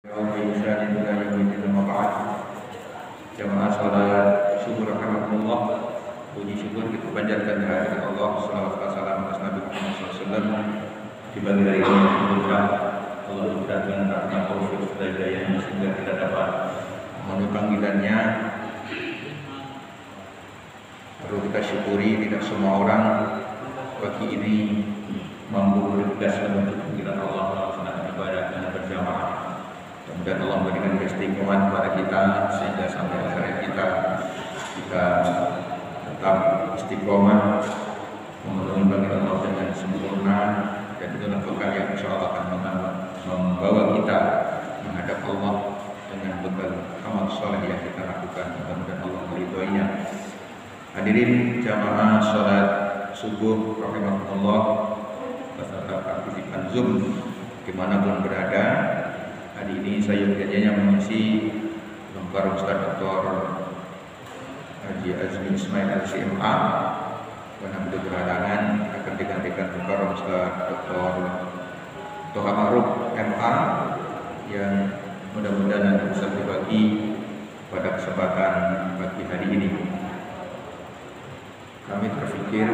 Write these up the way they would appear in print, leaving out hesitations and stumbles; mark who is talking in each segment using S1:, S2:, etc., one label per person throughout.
S1: Jamaah salat syukur rahmatullah, puji syukur kita panjatkan kehadirat Allah, salawat dan salam atas Nabi Muhammad SAW. Di pagi hari ini semoga Allah berikan rahmat taufik dan hidayah sehingga kita dapat memenuhi panggilannya. Perlu kita syukuri, tidak semua orang pagi ini mampu bertugas menuju panggilan Allah melaksanakan ibadah dengan berjamaah. Dan Allah memberikan keistimewaan kepada kita sehingga sampai akhir kita tetap istiqomah memenuhi panggilan Allah dengan sempurna, dan itu adalah yang insya Allah akan membawa kita menghadap Allah dengan bekal amal soleh yang kita lakukan, dan Allah meridhoinya. Hadirin jamaah sholat subuh rahimahullah beserta partisipan Zoom dimanapun berada. Hari ini saya biasanya mengisi lembar Ustaz Dr. Haji Azmi Ismail LCMA, karena beliau berhalangan akan digantikan lembar Ustaz Dr. Toha Ma'ruf MA yang mudah-mudahan bisa dibagi pada kesempatan pagi hari ini. Kami terpikir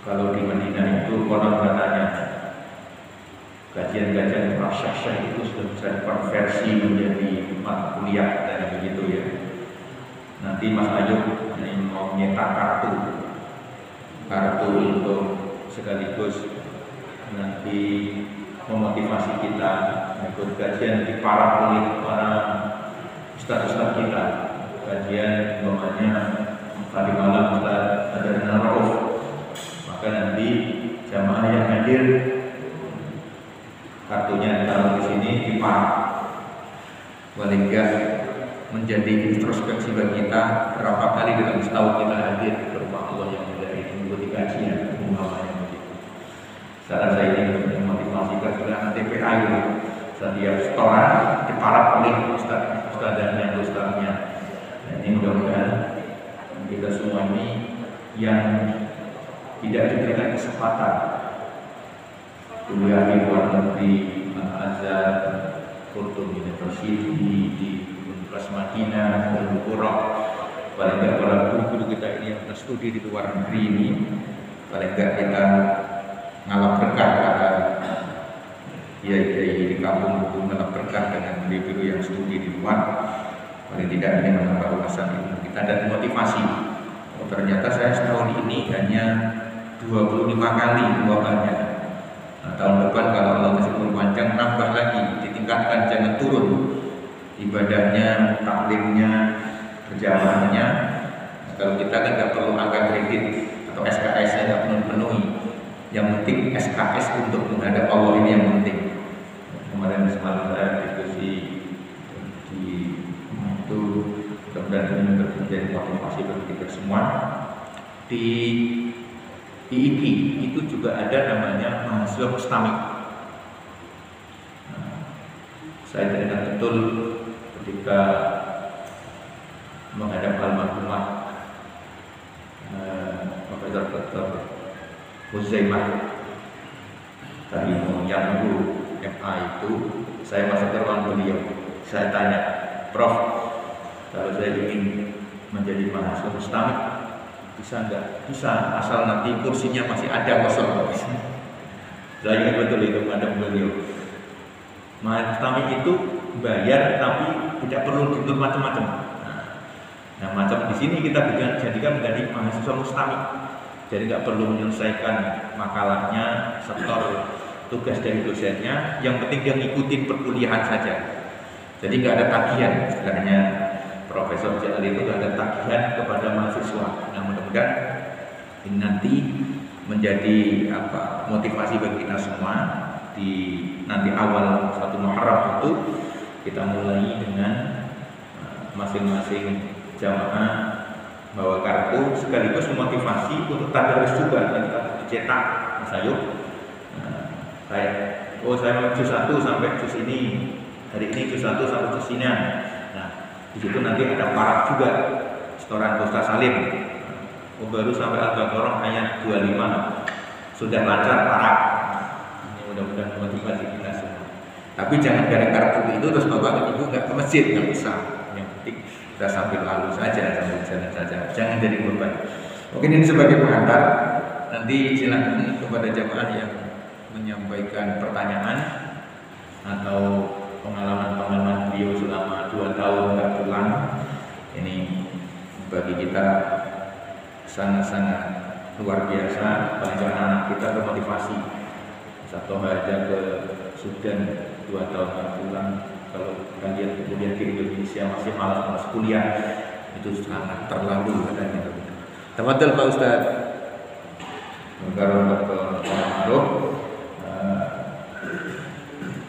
S1: kalau di Madinah itu konon katanya kajian-kajian prasyaksyah itu sudah bisa dikonversi menjadi mata kuliah dan begitu ya. Nanti Mas Ayub ini mau nyetak kartu untuk sekaligus nanti memotivasi kita mengikut kajian di para ustaz-ustaz kita. Kajian umpamanya tadi malam Ustaz Ajaran Rauf, maka nanti jamaah yang hadir kartunya ditaruh di sini dipak, paling enggak menjadi introspeksi bagi kita berapa kali dalam setahun kita hadir ke rumah Allah yang mulia ini mengikuti kajian umpamanya begitu. Saran saya ini untuk memotivasi kegiatan TPA itu setiap setoran diparap oleh ustaz dan ustaznya. Dan ini mudah-mudahan kita semua ini yang tidak diberikan kesempatan kuliah di luar negeri, Al-Azhar, Qurtum University di Universitas Madinah, dan Bukhara. Paling enggak para guru-guru kita ini yang berstudi di luar negeri ini, paling enggak kita ngalap berkah pada kiai-kiai di kampung itu, ngalap berkah dengan guru-guru yang studi di luar. Paling tidak ini menambah wawasan ilmu kita dan motivasi. Oh, ternyata saya setahun ini hanya 25 kali uangnya. Nah, tahun depan kalau Allah kasih umur panjang nambah lagi, ditingkatkan, jangan turun. Ibadahnya, taklimnya, berjamaahnya. Nah, kalau kita kan nggak perlu angka kredit atau SKS nya nggak perlu penuhi. Yang penting SKS untuk menghadap Allah ini yang penting. Kemarin semalam saya diskusi di itu, mudah-mudahan ini menjadi motivasi bagi kita semua. Di IIP itu juga ada namanya mahasiswa mustamik. Saya teringat betul ketika menghadap almarhumah Profesor Dr. Huzaimah tadi yang dulu MA itu, saya masuk ke ruang beliau. Saya tanya, Prof, kalau saya ingin menjadi mahasiswa mustamik bisa enggak? Bisa, asal nanti kursinya masih ada kosong. Saya ingat betul itu menghadap beliau. Mustamik itu bayar tapi tidak perlu dituntut macam-macam. Nah, macam di sini kita jadikan menjadi mahasiswa mustamik. Jadi nggak perlu menyelesaikan makalahnya, setor tugas dari dosennya. Yang penting dia ngikutin perkuliahan saja. Jadi nggak ada tagihan, istilahnya Profesor Jalal itu nggak ada tagihan kepada mahasiswa. Nah, mudah-mudahan ini nanti menjadi motivasi bagi kita semua. Di nanti awal 1 Muharram itu kita mulai dengan masing-masing jamaah bawa kartu sekaligus memotivasi untuk tadarus juga yang kita dicetak. Mas Ayub, saya mau juz 1 sampai juz ini, hari ini juz 1 sampai juz ini. Nah, di situ nanti ada paraf juga, setoran Ustaz Salim. Baru sampai Al-Baqarah ayat 25 sudah lancar paraf. Ini mudah-mudahan motivasi kita semua. Tapi jangan gara-gara kartu itu terus bapak dan ibu nggak ke masjid, nggak bisa. Yang penting kita sambil lalu saja, sambil jalan saja, jangan jadi beban. Mungkin ini sebagai pengantar. Nanti silakan kepada jamaah yang menyampaikan pertanyaan atau pengalaman-pengalaman beliau selama 2 tahun nggak pulang. Ini bagi kita sangat-sangat luar biasa. Bagi anak-anak kita termotivasi. Satu aja ke Sudan 2 tahun nggak pulang. Kalau kalian kemudian ke Indonesia masih malas kuliah, itu sangat terlalu katanya. Tafadhol Pak Ustaz.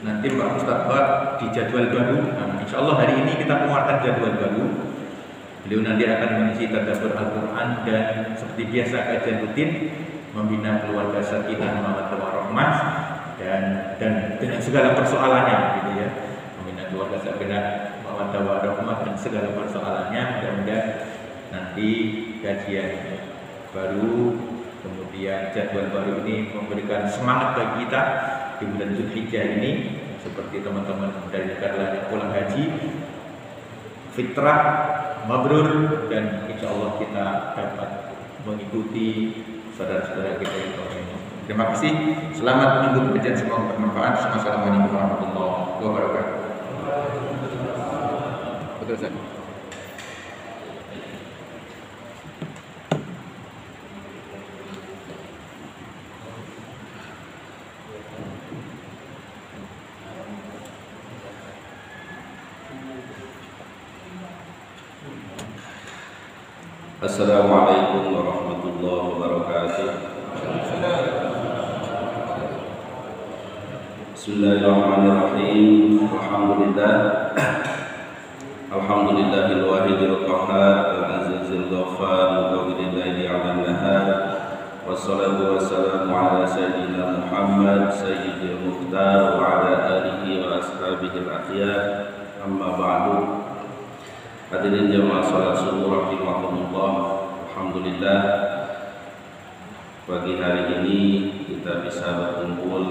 S1: Nanti Pak Ustaz buat di jadwal baru. Insya Allah hari ini kita mengeluarkan jadwal baru. Beliau nanti akan mengisi tadabbur Al-Quran dan seperti biasa kajian rutin membina keluarga sakinah mawaddah warahmah dan dengan segala persoalannya gitu ya. Membina keluarga sakinah mawaddah warahmah dan segala persoalannya. Mudah-mudahan nanti kajian baru kemudian jadwal baru ini memberikan semangat bagi kita di bulan Dzulhijjah ini, seperti teman-teman dari negara yang pulang haji, fitrah, mabrur, dan insya Allah kita dapat mengikuti saudara-saudara kita yang lainnya. Terima kasih. Selamat menunggu kajian, semoga bermanfaat. Assalamualaikum warahmatullahi wabarakatuh. Betul saja.
S2: Assalamualaikum warahmatullahi wabarakatuh. Bismillahirrahmanirrahim. Alhamdulillahil wahidil qahhar al-azizil ghaffar muqawwidil laili 'alan nahar. Wassalatu wassalamu ala sayyidina Muhammad sayyidil mukhtar wa ala alihi wa ashabihil akhyar. Amma ba'du. Hadirin jamaah salat subuh rahimakumullah. Alhamdulillah, pagi hari ini kita bisa berkumpul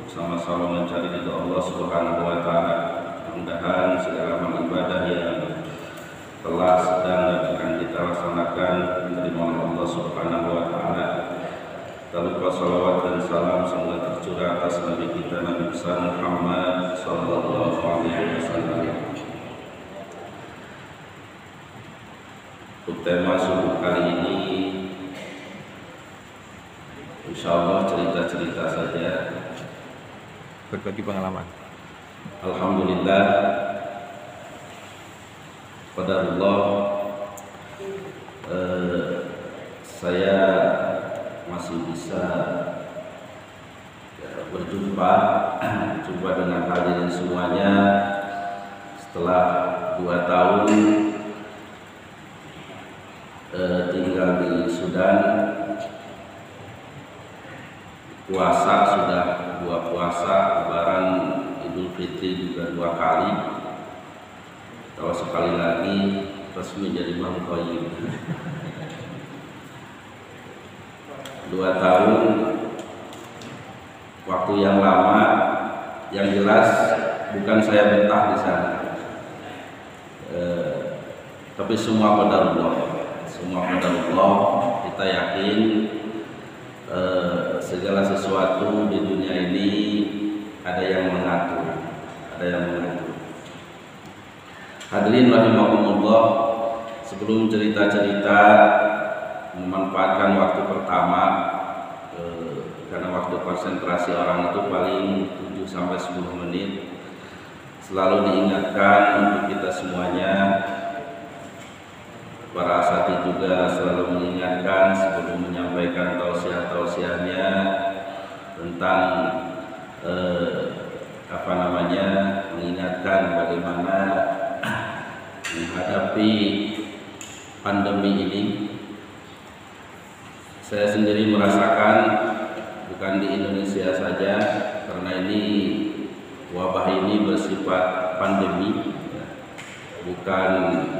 S2: sama-sama mencari ridha Allah Subhanahu wa taala. Mudah-mudahan segala amal ibadah yang telah sedang dan akan kita laksanakan diterima oleh Allah Subhanahu wa taala. Tak lupa salawat dan salam semoga tercurah atas Nabi kita Nabi besar Muhammad sallallahu alaihi wasallam. Untuk tema subuh kali ini insya Allah cerita-cerita saja,
S1: Berbagi pengalaman.
S2: Alhamdulillah, qadarullah, saya masih bisa berjumpa dengan hadirin semuanya setelah 2 tahun tinggal di Sudan. Puasa sudah 2 puasa, Lebaran Idul Fitri juga 2 kali. Kalau sekali lagi resmi jadi Imam Qayyim. 2 tahun, waktu yang lama. Yang jelas bukan saya betah di sana, tapi semua qadarullah. Semua qadarullah. Kita yakin segala sesuatu di dunia ini ada yang mengatur, Hadirin rahimakumullah, sebelum cerita-cerita memanfaatkan waktu pertama, karena waktu konsentrasi orang itu paling 7-10 menit, selalu diingatkan untuk kita semuanya. Para asatidz juga selalu mengingatkan sebelum menyampaikan tausiah-tausiahnya tentang mengingatkan bagaimana menghadapi pandemi ini. Saya sendiri merasakan, bukan di Indonesia saja, karena ini wabah ini bersifat pandemi, bukan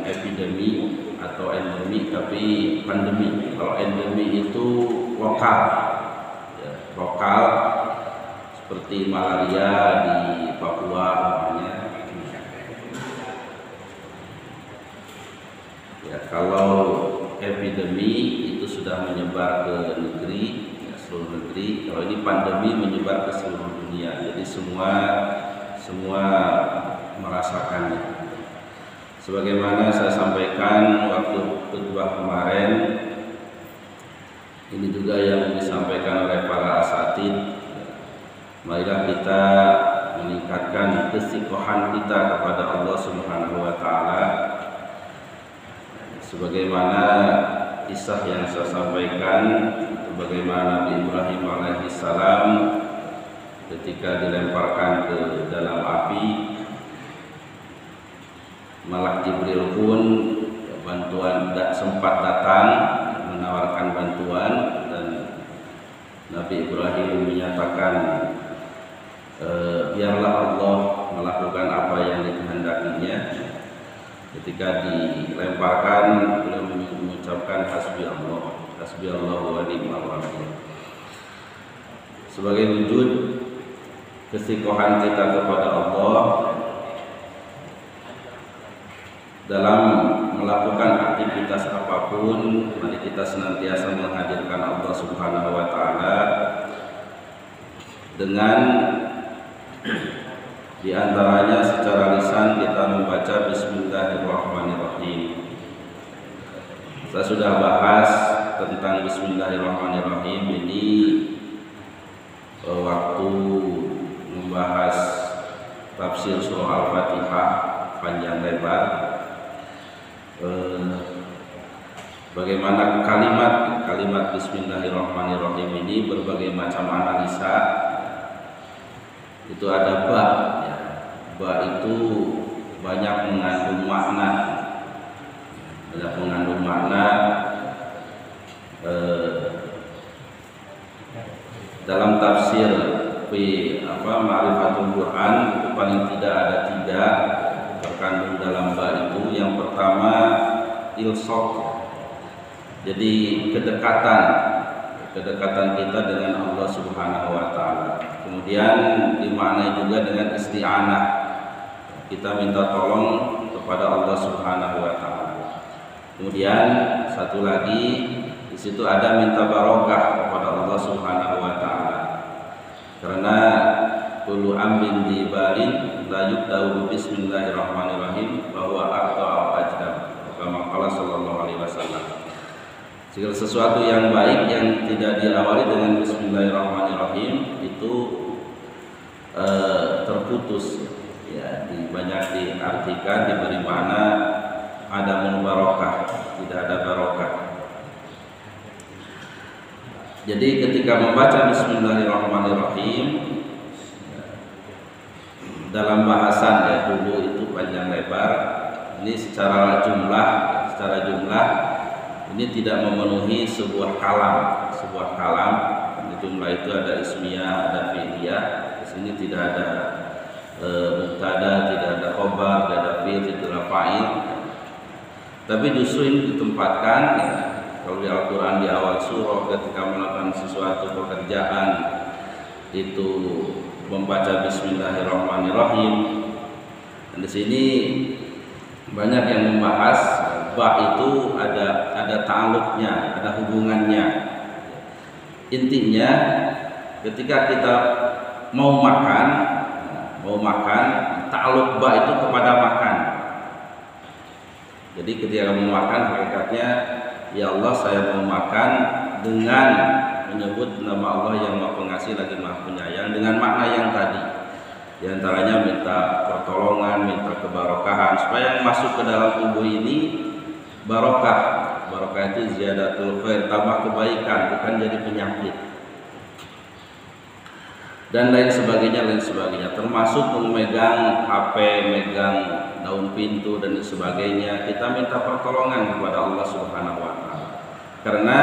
S2: epidemi atau endemi, tapi pandemi. Kalau endemi itu lokal, lokal seperti malaria di Papua namanya. Ya, kalau epidemi itu sudah menyebar ke negeri, ya, seluruh negeri. Kalau ini pandemi menyebar ke seluruh dunia. Jadi semua merasakannya. Sebagaimana saya sampaikan waktu khutbah kemarin, ini juga yang disampaikan oleh para asatid. Marilah kita meningkatkan kesiqohan kita kepada Allah Subhanahu wa taala. Sebagaimana kisah yang saya sampaikan, bagaimana Nabi Ibrahim alaihissalam ketika dilemparkan ke dalam api, Malak Jibril pun bantuan sempat datang menawarkan bantuan, dan Nabi Ibrahim menyatakan biarlah Allah melakukan apa yang dikehendakinya. Ketika dilemparkan, beliau mengucapkan hasbi Allah wa ni'mal wakil. Sebagai wujud kesiqohan kita kepada Allah dalam melakukan aktivitas apapun, mari kita senantiasa menghadirkan Allah Subhanahu wa taala dengan di antaranya secara lisan kita membaca Bismillahirrahmanirrahim. Saya sudah bahas tentang Bismillahirrahmanirrahim ini waktu membahas tafsir surah Al-Fatihah panjang lebar. Bagaimana kalimat Bismillahirrahmanirrahim ini berbagai macam analisa. Itu ada ba, ya. Ba itu banyak mengandung makna, dalam tafsir Ma'rifatul Quran itu paling tidak ada 3 terkandung dalam ba itu. Yang pertama ilsaq, jadi kedekatan kita dengan Allah Subhanahu wa taala. Kemudian dimaknai juga dengan isti'anah, kita minta tolong kepada Allah Subhanahu wa taala. Kemudian satu lagi di situ ada minta barokah kepada Allah Subhanahu wa taala. Karena kullu amrin di balin la yubda'u bismillahirrahmanirrahim bahwa aqta'u ajdam. Kama qala sallallahu alaihi wasallam. Segala sesuatu yang baik yang tidak diawali dengan bismillahirrahmanirrahim itu terputus, ya, banyak diartikan diberi makna ada barokah, tidak ada barokah. Jadi ketika membaca bismillahirrahmanirrahim dalam bahasan ya dulu itu panjang lebar, ini secara jumlah ini tidak memenuhi sebuah kalam. Di jumlah itu ada ismiyah, ada fi'liyah. Di sini tidak ada mubtada, tidak ada khobar, tidak ada fi'il, tidak ada fa'il. Tapi justru ini ditempatkan, ya, kalau di Al-Quran di awal surah ketika melakukan sesuatu pekerjaan itu membaca Bismillahirrahmanirrahim. Dan di sini banyak yang membahas ba itu ada ta'alluqnya, ada hubungannya. Intinya ketika kita mau makan ta'alluq ba itu kepada makan. Jadi ketika mau makan hakikatnya ya Allah saya mau makan dengan menyebut nama Allah yang Maha Pengasih lagi Maha Penyayang dengan makna yang tadi. Di antaranya minta pertolongan, minta kebarokahan supaya yang masuk ke dalam tubuh ini barokah. Barokah itu ziyadatul khair, tambah kebaikan, bukan jadi penyakit. Dan lain sebagainya, termasuk memegang HP, megang daun pintu dan sebagainya. Kita minta pertolongan kepada Allah Subhanahu wa taala. Karena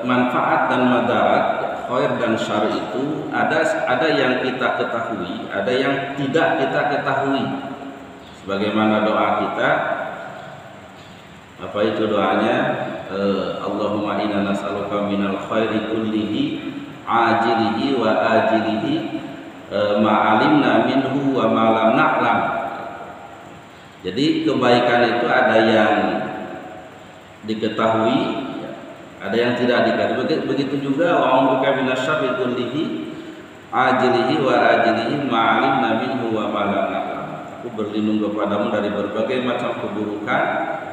S2: manfaat dan madarat, khair dan syar itu ada yang kita ketahui, ada yang tidak kita ketahui. Sebagaimana doa kita, apa itu doanya? Allahumma inna nas'aluka minal khairi kullihi ajilihi wa ajilihi ma'alimna minhu wa ma lam na'lam. Jadi kebaikan itu ada yang diketahui, ada yang tidak diketahui. Begitu juga wa a'udzuka minasyarri kullihi ajilihi wa ajilihi ma'alimna minhu wa ma lam na'lam. Aku berlindung kepadamu dari berbagai macam keburukan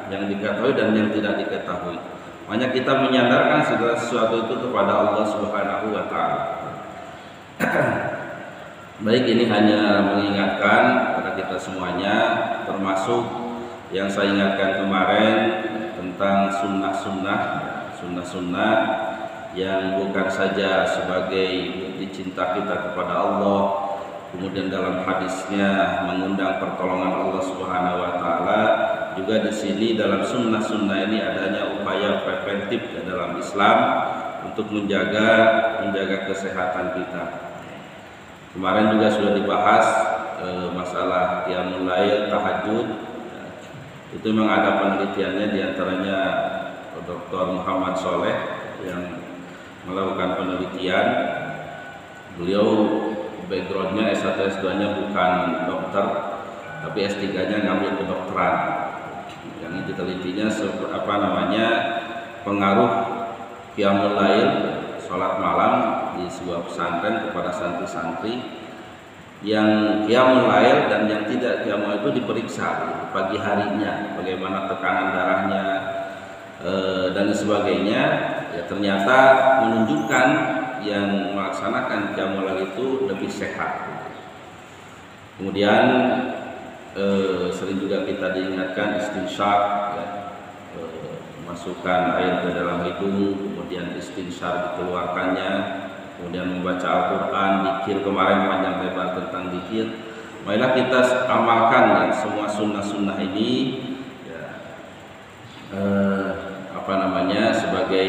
S2: yang diketahui dan yang tidak diketahui. Makanya kita menyandarkan segala sesuatu itu kepada Allah Subhanahu wa taala. Baik, ini hanya mengingatkan kepada kita semuanya, termasuk yang saya ingatkan kemarin tentang sunnah-sunnah yang bukan saja sebagai bukti cinta kita kepada Allah, kemudian dalam hadisnya mengundang pertolongan Allah Subhanahu wa taala, juga di sini dalam sunnah-sunnah ini adanya upaya preventif dalam Islam untuk menjaga kesehatan kita. Kemarin juga sudah dibahas masalah qiyamul lail, tahajud. Itu memang ada penelitiannya, diantaranya Dr. Muhammad Soleh yang melakukan penelitian. Beliau backgroundnya S1 S2-nya bukan dokter, tapi S3-nya ngambil kedokteran. Yang ditelitinya pengaruh qiyamul lail, sholat malam di sebuah pesantren kepada santri-santri yang qiyamul lail dan yang tidak qiyamul itu diperiksa pagi harinya, bagaimana tekanan darahnya dan sebagainya. Ya, ternyata menunjukkan yang melaksanakan qiyamul lail itu lebih sehat. Kemudian sering juga kita diingatkan istinsyaq, ya, masukkan air ke dalam hidung, kemudian istinsyaq dikeluarkannya, kemudian membaca Al-Quran, zikir kemarin panjang lebar tentang zikir. Marilah kita amalkan ya, semua sunnah-sunnah ini ya, sebagai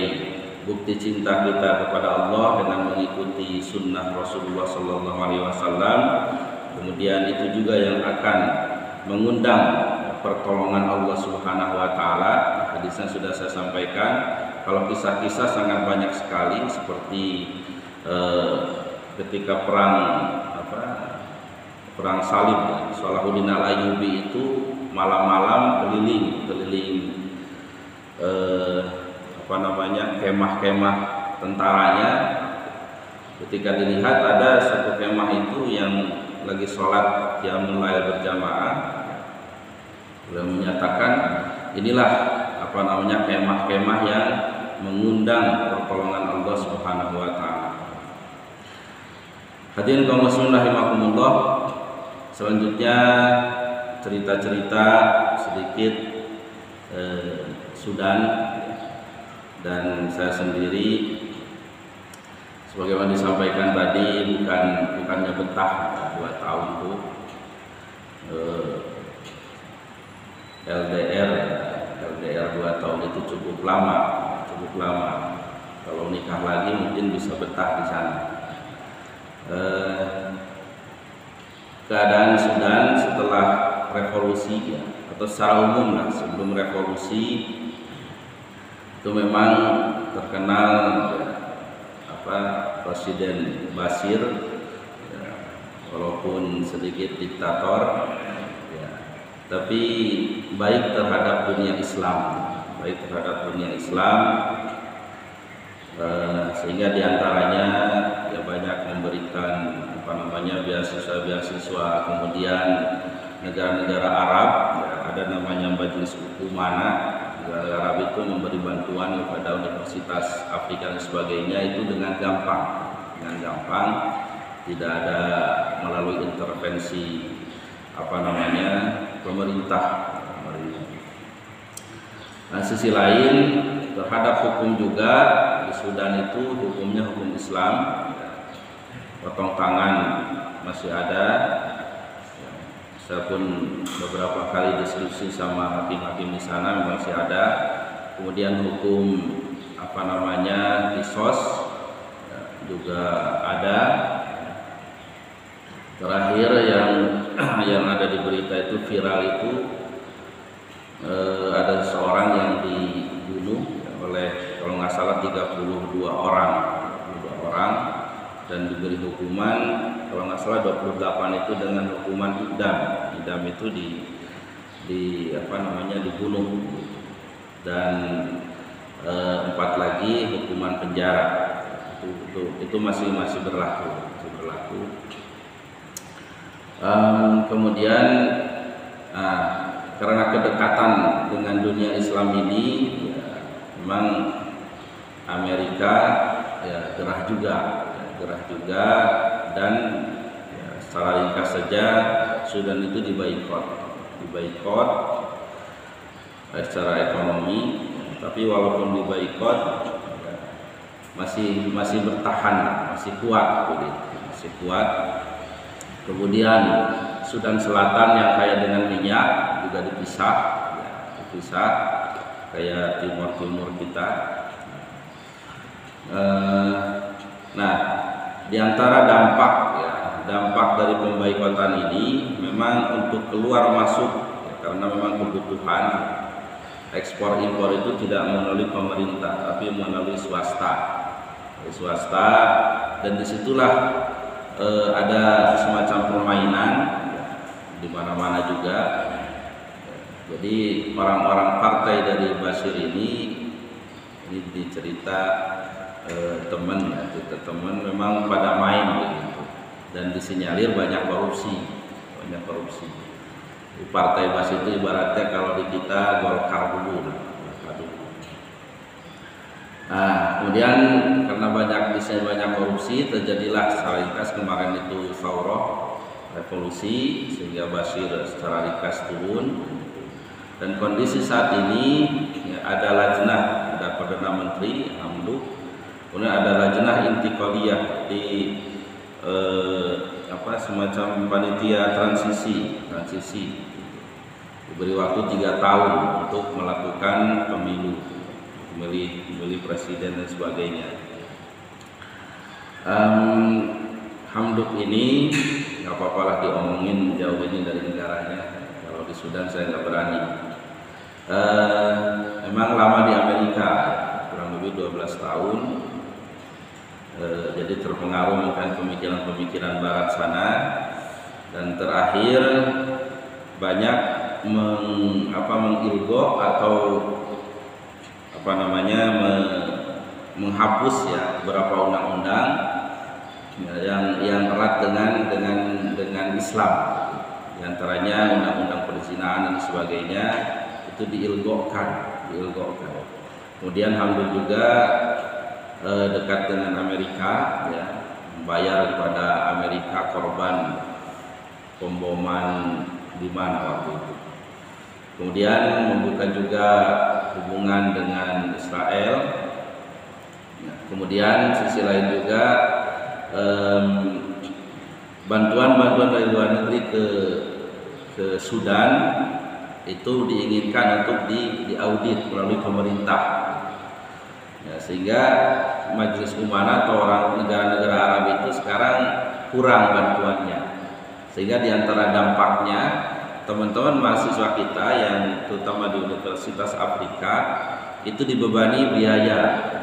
S2: bukti cinta kita kepada Allah dengan mengikuti sunnah Rasulullah SAW. Kemudian itu juga yang akan mengundang pertolongan Allah Subhanahu wa taala. Hadisnya sudah saya sampaikan. Kalau kisah-kisah sangat banyak sekali, seperti ketika perang salib, Salahuddin Al-Ayyubi itu malam-malam keliling kemah-kemah tentaranya. Ketika dilihat ada satu kemah itu yang lagi sholat qiyamul lail berjamaah, beliau menyatakan inilah kemah-kemah yang mengundang pertolongan Allah Subhanahu wa taala. Hadirin kaum muslimin rahimakumullah, selanjutnya cerita-cerita sedikit Sudan dan saya sendiri. Sebagaimana disampaikan tadi, bukannya betah 2 tahun tuh LDR 2 tahun itu cukup lama. Kalau nikah lagi mungkin bisa betah di sana. Keadaan Sudan setelah revolusi ya, atau secara umum lah sebelum revolusi itu memang terkenal ya, Presiden Bashir ya, walaupun sedikit diktator ya, tapi baik terhadap dunia Islam, sehingga diantaranya ya banyak memberikan beasiswa, kemudian negara-negara Arab ya, ada namanya Majelis Umana, negara Arab itu memberi bantuan kepada Universitas Afrika dan sebagainya itu dengan gampang, tidak ada melalui intervensi pemerintah. Nah, sisi lain terhadap hukum juga di Sudan itu hukumnya hukum Islam, potong tangan masih ada. Saya pun beberapa kali diskusi sama hakim-hakim di sana masih ada. Kemudian hukum kisos juga ada. Terakhir yang ada di berita itu viral itu ada seseorang yang dibunuh oleh kalau nggak salah 32 orang berlaku dengan hukuman idam. Idam itu dibunuh. Dan 4 lagi hukuman penjara. Itu masih berlaku. Kemudian karena kedekatan dengan dunia Islam ini, ya, memang Amerika ya gerah juga dan ya, secara ringkas saja Sudan itu diboikot secara ekonomi. Tapi walaupun diboikot ya, masih bertahan, masih kuat. Kemudian Sudan Selatan yang kaya dengan minyak juga dipisah kayak timur kita. Nah, di antara dampak dari pemboikotan ini memang untuk keluar masuk ya, karena memang kebutuhan ekspor impor itu tidak melalui pemerintah tapi melalui swasta. Dan disitulah ada semacam permainan di mana-mana juga. Jadi orang-orang partai dari Bashir ini dicerita teman memang pada main begitu, dan disinyalir banyak korupsi. Di partai Bashir itu ibaratnya kalau di kita Golkar dulu. Nah, kemudian karena banyak korupsi, terjadilah secara ringkas kemarin itu Saurah, revolusi, sehingga Bashir secara ringkas turun. Dan kondisi saat ini ya, ada lajnah, ada Perdana Menteri Hamduk, kemudian ada lajnah intiqaliyah di semacam panitia transisi. Diberi waktu 3 tahun untuk melakukan pemilu, memilih presiden dan sebagainya. Hamduk ini nggak apa-apa lah diomongin jauh ini dari negaranya. Kalau di Sudan saya nggak berani. Memang lama di Amerika, kurang lebih 12 tahun. Jadi terpengaruh dengan pemikiran Barat sana, dan terakhir banyak mengilgo atau menghapus ya beberapa undang-undang yang erat dengan Islam. Di antaranya undang-undang perzinahan dan sebagainya itu diilgokan. Kemudian Hamduk juga dekat dengan Amerika, ya, membayar kepada Amerika korban pemboman di mana waktu itu. Kemudian membuka juga hubungan dengan Israel. Kemudian sisi lain juga bantuan dari luar negeri ke Sudan itu diinginkan untuk diaudit melalui pemerintah. Ya, sehingga Majelis Umara atau orang negara-negara Arab itu sekarang kurang bantuannya. Sehingga diantara dampaknya teman-teman mahasiswa kita yang terutama di Universitas Afrika itu dibebani bayar.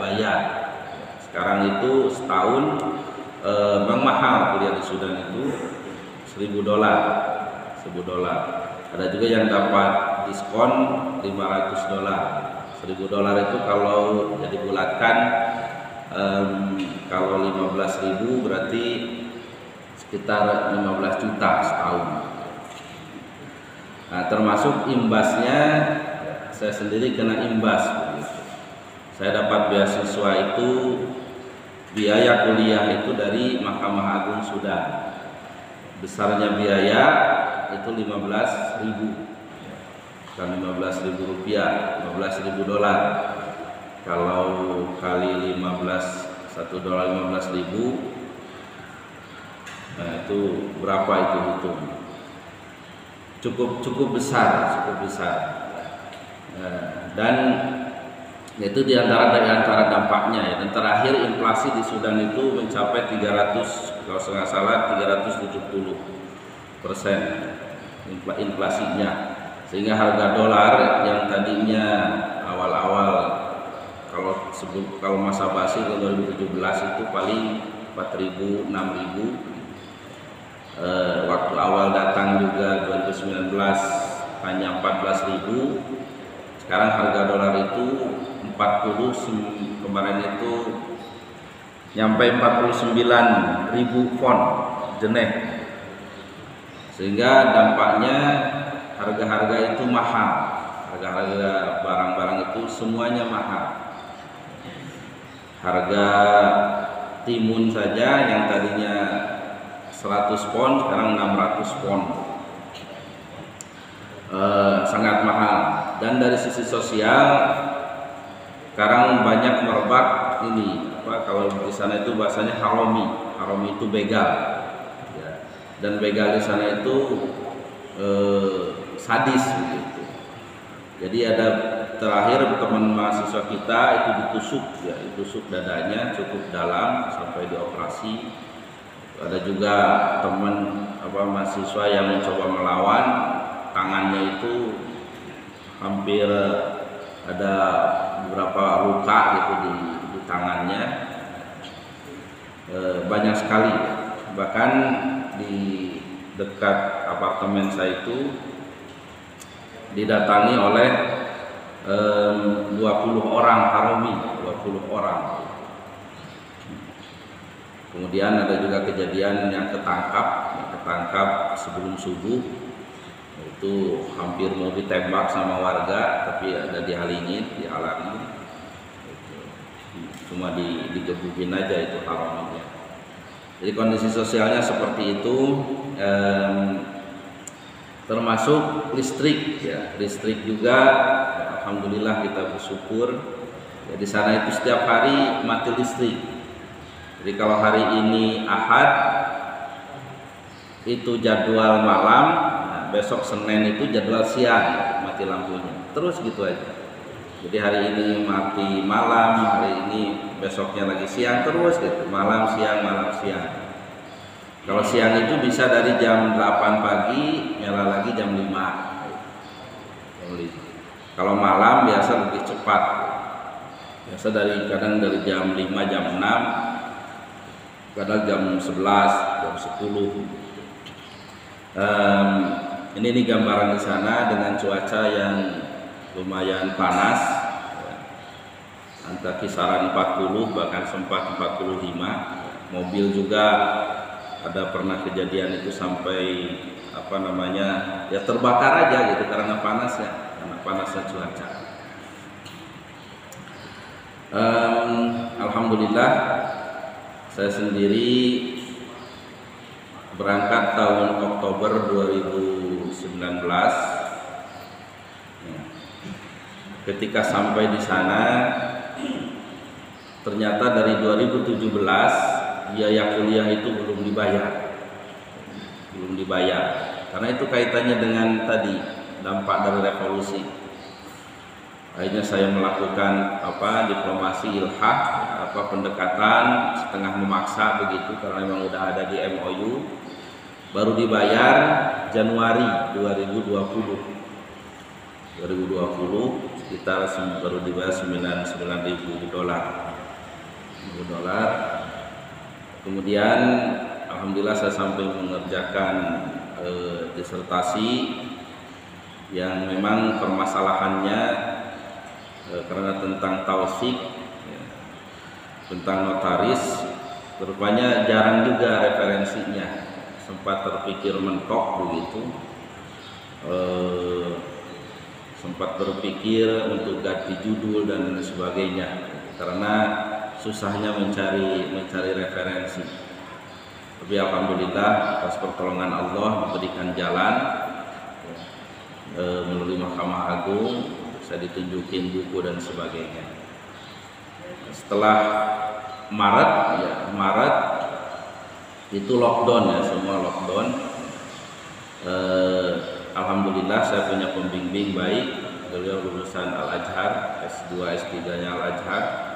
S2: Sekarang itu setahun memang mahal kuliah di Sudan itu $1.000. Ada juga yang dapat diskon $500. $1.000 itu kalau jadi bulatkan kalau 15.000 berarti sekitar 15 juta setahun. Nah, termasuk imbasnya saya sendiri kena imbas. Saya dapat beasiswa itu, biaya kuliah itu dari Mahkamah Agung Sudan. Besarnya biaya itu 15.000. Bukan 15.000 rupiah, $15.000. Kalau kali 15, $1 15.000, nah itu berapa itu hitung? Cukup besar. Dan itu diantara dampaknya ya. Dan terakhir inflasi di Sudan itu mencapai 300, kalau nggak salah 370% inflasinya. Sehingga harga dolar yang tadinya awal-awal kalau masa Bashir 2017 itu paling 4.000, 6.000. Waktu awal datang juga 2019 hanya 14.000. Sekarang harga dolar itu 40, kemarin itu nyampe 49.000 font jenek. Sehingga dampaknya harga-harga itu mahal. Harga-harga barang-barang itu semuanya mahal. Harga timun saja yang tadinya 100 pon sekarang 600 pon. Sangat mahal. Dan dari sisi sosial sekarang banyak merebak ini kalau di sana itu bahasanya haromi itu begal ya. Dan begal di sana itu sadis begitu. Jadi ada terakhir teman mahasiswa kita itu ditusuk dadanya cukup dalam sampai dioperasi. Ada juga teman mahasiswa yang mencoba melawan, tangannya itu hampir ada beberapa luka gitu di tangannya, banyak sekali. Bahkan di dekat apartemen saya itu didatangi oleh 20 orang haromi, 20 orang. Kemudian ada juga kejadian yang ketangkap sebelum subuh, itu hampir mau ditembak sama warga, tapi ada dihalangi. Cuma digebukin aja itu harominya. Jadi kondisi sosialnya seperti itu. Termasuk listrik ya, listrik juga alhamdulillah kita bersyukur ya, di sana itu setiap hari mati listrik. Jadi kalau hari ini Ahad itu jadwal malam, nah besok Senin itu jadwal siang mati lampunya, terus gitu aja. Jadi hari ini mati malam, hari ini besoknya lagi siang, terus gitu, malam siang. Kalau siang itu bisa dari jam 8 pagi nyala lagi jam 5. Kalau malam biasa lebih cepat. Biasa kadang dari jam 5, jam 6, kadang jam 11, jam 10. Ini gambaran di sana dengan cuaca yang lumayan panas. Antara kisaran 40 bahkan sempat 45. Mobil juga ada pernah kejadian itu sampai ya terbakar aja gitu karena panasnya cuaca. Alhamdulillah saya sendiri berangkat tahun Oktober 2019. Ketika sampai di sana ternyata dari 2017 biaya kuliah itu belum dibayar karena itu kaitannya dengan tadi dampak dari revolusi. Akhirnya saya melakukan diplomasi ilhaq, pendekatan setengah memaksa begitu karena memang udah ada di MOU, baru dibayar Januari 2020 sekitar baru dibayar $9.000. Kemudian alhamdulillah saya sampai mengerjakan disertasi yang memang permasalahannya karena tentang tausik ya, tentang notaris, rupanya jarang juga referensinya. Sempat terpikir mentok begitu, sempat berpikir untuk ganti judul dan sebagainya karena susahnya mencari referensi. Tapi alhamdulillah atas pertolongan Allah diberikan jalan melalui Mahkamah Agung, saya ditunjukin buku dan sebagainya. Setelah Maret itu lockdown ya, semua lockdown. Alhamdulillah saya punya pembimbing baik, beliau lulusan Al-Azhar, S2 S3-nya Al-Azhar.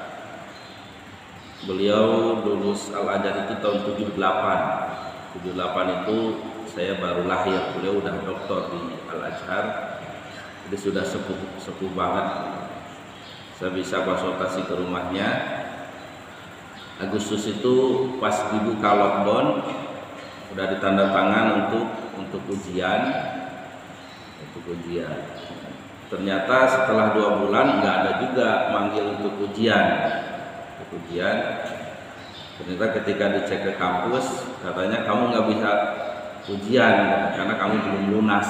S2: Beliau lulus Al-Azhar itu tahun 78 itu saya baru lahir, beliau udah doktor di Al-Azhar, jadi sudah sepuh banget. Saya bisa konsultasi ke rumahnya. Agustus itu pas dibuka lockdown, sudah ditanda tangan untuk ujian. Ternyata setelah 2 bulan nggak ada juga manggil untuk ujian. Ternyata ketika dicek ke kampus katanya kamu nggak bisa ujian karena kamu belum lunas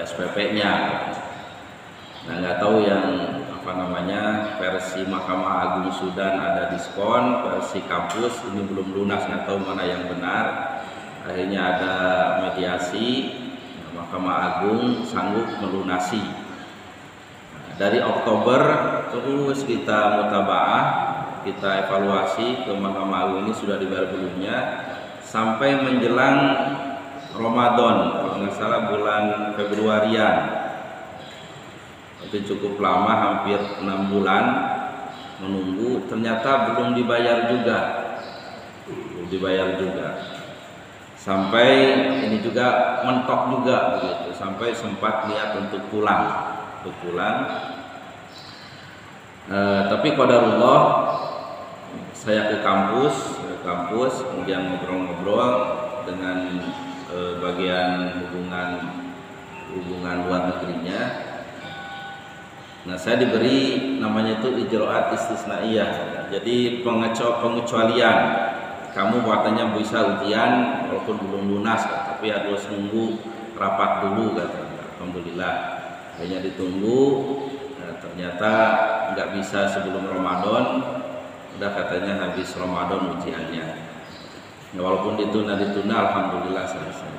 S2: SPP-nya. Nah, nggak tahu yang versi Mahkamah Agung Sudan ada diskon, versi kampus ini belum lunas, nggak tahu mana yang benar. Akhirnya ada mediasi, Mahkamah Agung sanggup melunasi. Nah, dari Oktober terus kita mutabaah, kita evaluasi ke Mahkamah Agung ini sudah dibayar belumnya, sampai menjelang Ramadan, kalau nggak salah bulan Februarian. Itu cukup lama, hampir 6 bulan menunggu, ternyata belum dibayar juga. Sampai ini juga mentok juga begitu, sampai sempat niat untuk pulang. Tapi qadarullah, saya ke kampus, kemudian ngobrol-ngobrol dengan bagian hubungan luar negerinya. Nah, saya diberi namanya itu ijroat istisnaiyah, jadi pengecualian. Kamu katanya bisa ujian walaupun belum lunas, tapi harus nunggu rapat dulu katanya. Alhamdulillah, hanya ditunggu. Nah, ternyata nggak bisa sebelum Ramadan, udah katanya habis Ramadan ujiannya. Nah, walaupun ditunda, alhamdulillah selesai.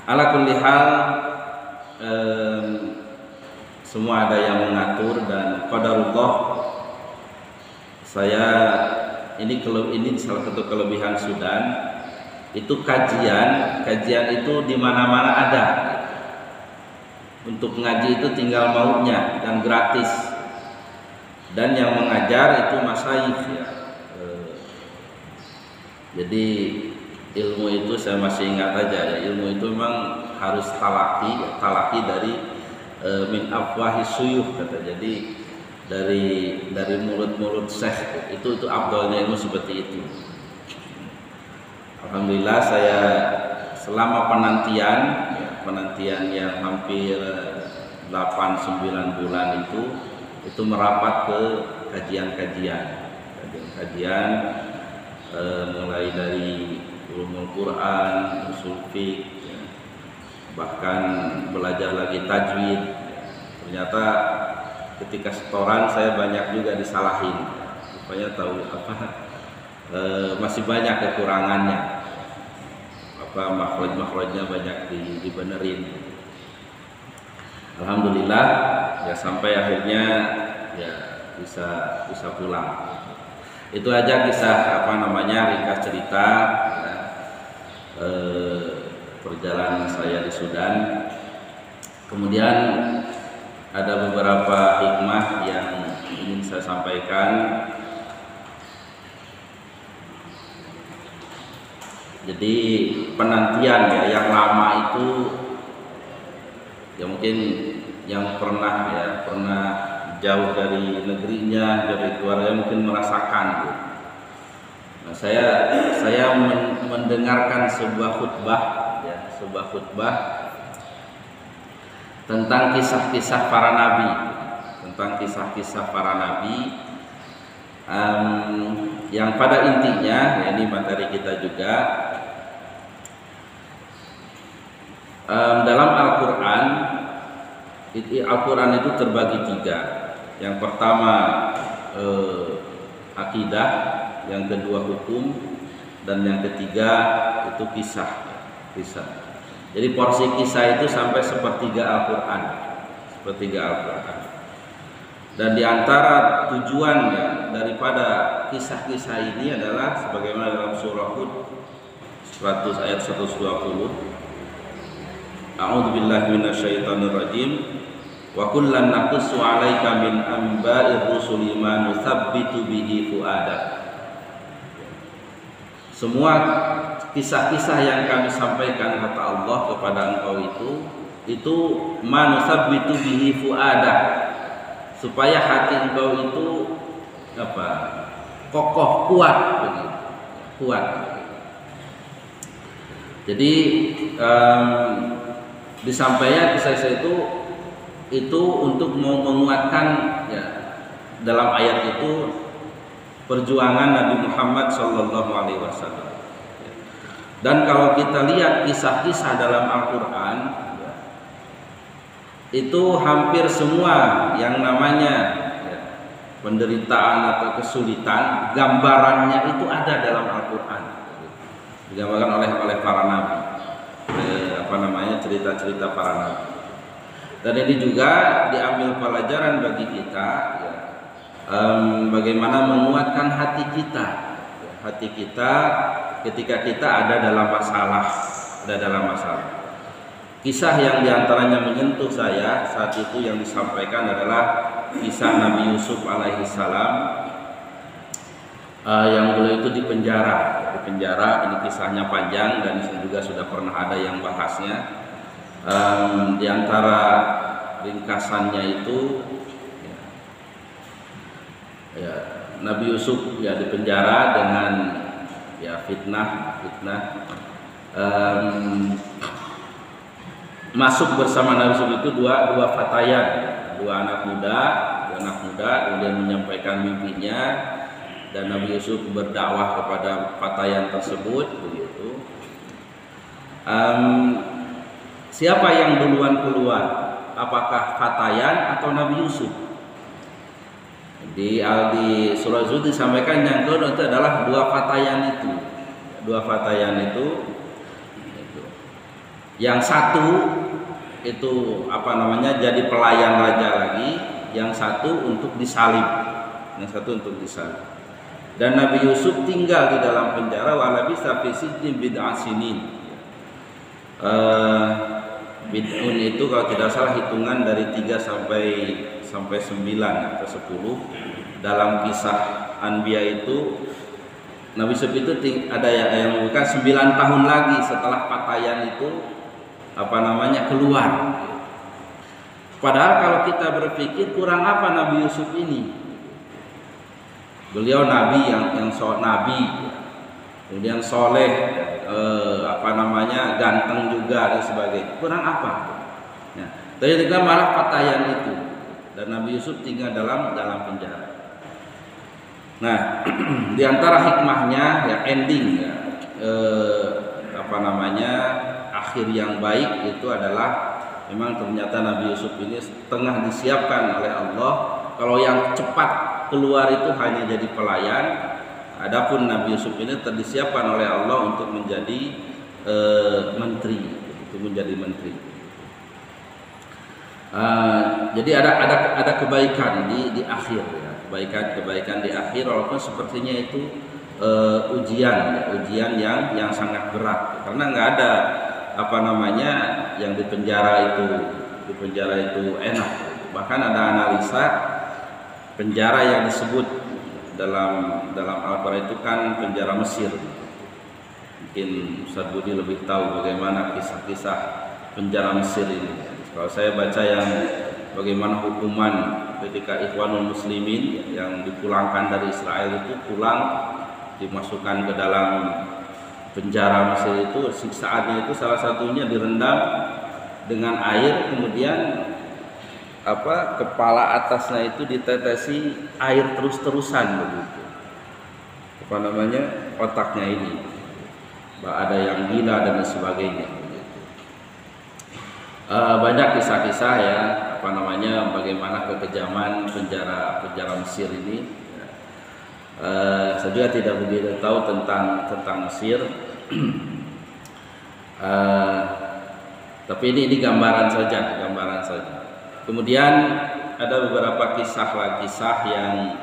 S2: Ala kulli hal, semua ada yang mengatur dan qadarullah. Saya ini salah satu kelebihan Sudan, itu kajian itu di mana-mana ada. Untuk ngaji itu tinggal maunya dan gratis. Dan yang mengajar itu masyayikh ya. Jadi ilmu itu saya masih ingat aja ya, ilmu itu memang harus talaki dari min afwahi suyuh kata. Jadi dari mulut-mulut syekh itu afdalnya ilmu seperti itu. Alhamdulillah saya selama penantian yang hampir 8-9 bulan itu merapat ke kajian mulai dari ulumul Quran, usul fiqh, bahkan belajar lagi tajwid. Ternyata ketika setoran saya banyak juga disalahin, supaya tahu masih banyak kekurangannya, makhraj-makhrajnya banyak dibenerin. Alhamdulillah ya, sampai akhirnya ya bisa pulang. Itu aja kisah ringkas cerita ya, perjalanan saya di Sudan. Kemudian ada beberapa hikmah yang ingin saya sampaikan. Jadi penantian ya yang lama itu ya mungkin yang pernah jauh dari negerinya, dari keluarga mungkin merasakan. Nah, saya mendengarkan sebuah khutbah tentang kisah-kisah para nabi, yang pada intinya ya, ini materi kita juga. Dalam Al-Quran itu terbagi 3. Yang pertama akidah, yang kedua hukum, dan yang ketiga itu kisah. Jadi porsi kisah itu sampai sepertiga Al-Quran. Dan diantara tujuannya daripada kisah-kisah ini adalah sebagaimana dalam surah Hud 100 ayat 120. A'udzubillahi minasyaitonirrajim. Wa kullan naqussu 'alaika min anba'ir rusuli ma nuthabbitu bihi fu'adak. Semua kisah-kisah yang kami sampaikan kata Allah kepada engkau itu ma nuthabbitu bihi fu'adak, supaya hati engkau itu kokoh, kuat begitu. kuat. Jadi disampaikan kisah itu untuk menguatkan ya, dalam ayat itu perjuangan Nabi Muhammad SAW. Dan kalau kita lihat kisah-kisah dalam Al-Quran, itu hampir semua yang namanya penderitaan atau kesulitan, gambarannya itu ada dalam Al-Quran, digambarkan oleh para nabi, cerita-cerita para nabi. Dan ini juga diambil pelajaran bagi kita, bagaimana menguatkan hati kita ketika kita ada dalam masalah. Kisah yang diantaranya menyentuh saya saat itu yang disampaikan adalah kisah Nabi Yusuf alaihissalam, yang beliau itu di penjara. Ini kisahnya panjang dan juga sudah pernah ada yang bahasnya. Di antara ringkasannya itu ya, Nabi Yusuf ya di penjara dengan ya fitnah. Masuk bersama Nabi Yusuf itu dua fatayan, dua anak muda, kemudian menyampaikan mimpinya, dan Nabi Yusuf berdakwah kepada fatayan tersebut begitu. Siapa yang duluan keluar? Apakah fatayan atau Nabi Yusuf? Di surah Zul disampaikan yang kedua itu adalah dua fatayan itu. Yang satu itu jadi pelayan raja lagi, yang satu untuk disalib. Dan Nabi Yusuf tinggal di dalam penjara walabisa fi sijnin bid'a sinin. Bid'un itu kalau tidak salah hitungan dari 3 sampai 9 atau 10. Dalam kisah Anbiya itu Nabi Yusuf itu ada yang bukan 9 tahun lagi setelah fatayan itu keluar. Padahal kalau kita berpikir kurang apa Nabi Yusuf ini? Beliau nabi yang nabi, kemudian soleh, ganteng juga dan sebagainya. Kurang apa? Ya. Tapi juga malah fatayan itu, dan Nabi Yusuf tinggal dalam penjara. Nah, di antara hikmahnya ya ending ya, akhir yang baik itu adalah memang ternyata Nabi Yusuf ini tengah disiapkan oleh Allah. Kalau yang cepat keluar itu hanya jadi pelayan, adapun Nabi Yusuf ini disiapkan oleh Allah untuk menjadi menteri. Jadi ada kebaikan di akhir ya. Kebaikan di akhir, walaupun sepertinya itu ujian yang sangat berat, karena nggak ada yang di penjara itu enak. Bahkan ada analisa penjara yang disebut dalam Al-Quran itu kan penjara Mesir. Mungkin Ustaz Budi lebih tahu bagaimana kisah-kisah penjara Mesir ini. Kalau saya baca yang bagaimana hukuman ketika Ikhwanul Muslimin yang dipulangkan dari Israel itu pulang, dimasukkan ke dalam penjara Mesir itu, siksaannya itu salah satunya direndam dengan air, kemudian kepala atasnya itu ditetesi air terus-terusan begitu. Otaknya ini. Ada yang gila dan sebagainya. Banyak kisah-kisah ya, bagaimana kekejaman penjara Mesir ini. Saya juga tidak begitu tahu tentang Mesir. Tapi ini gambaran saja. Kemudian ada beberapa kisah yang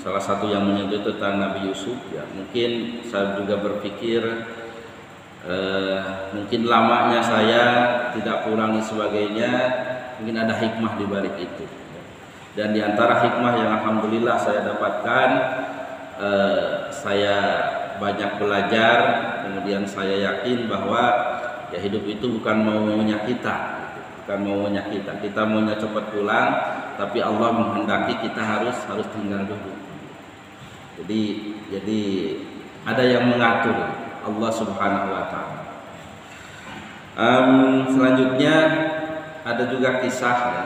S2: salah satu yang menyentuh tentang Nabi Yusuf ya. Mungkin saya juga berpikir mungkin lamanya saya tidak pulang dan sebagainya, mungkin ada hikmah di balik itu. Dan di antara hikmah yang alhamdulillah saya dapatkan, saya banyak belajar, kemudian saya yakin bahwa hidup itu bukan maunya kita. Kita maunya cepat pulang, tapi Allah menghendaki kita harus tinggal dulu. Jadi ada yang mengatur, Allah Subhanahu wa taala. Selanjutnya ada juga kisah.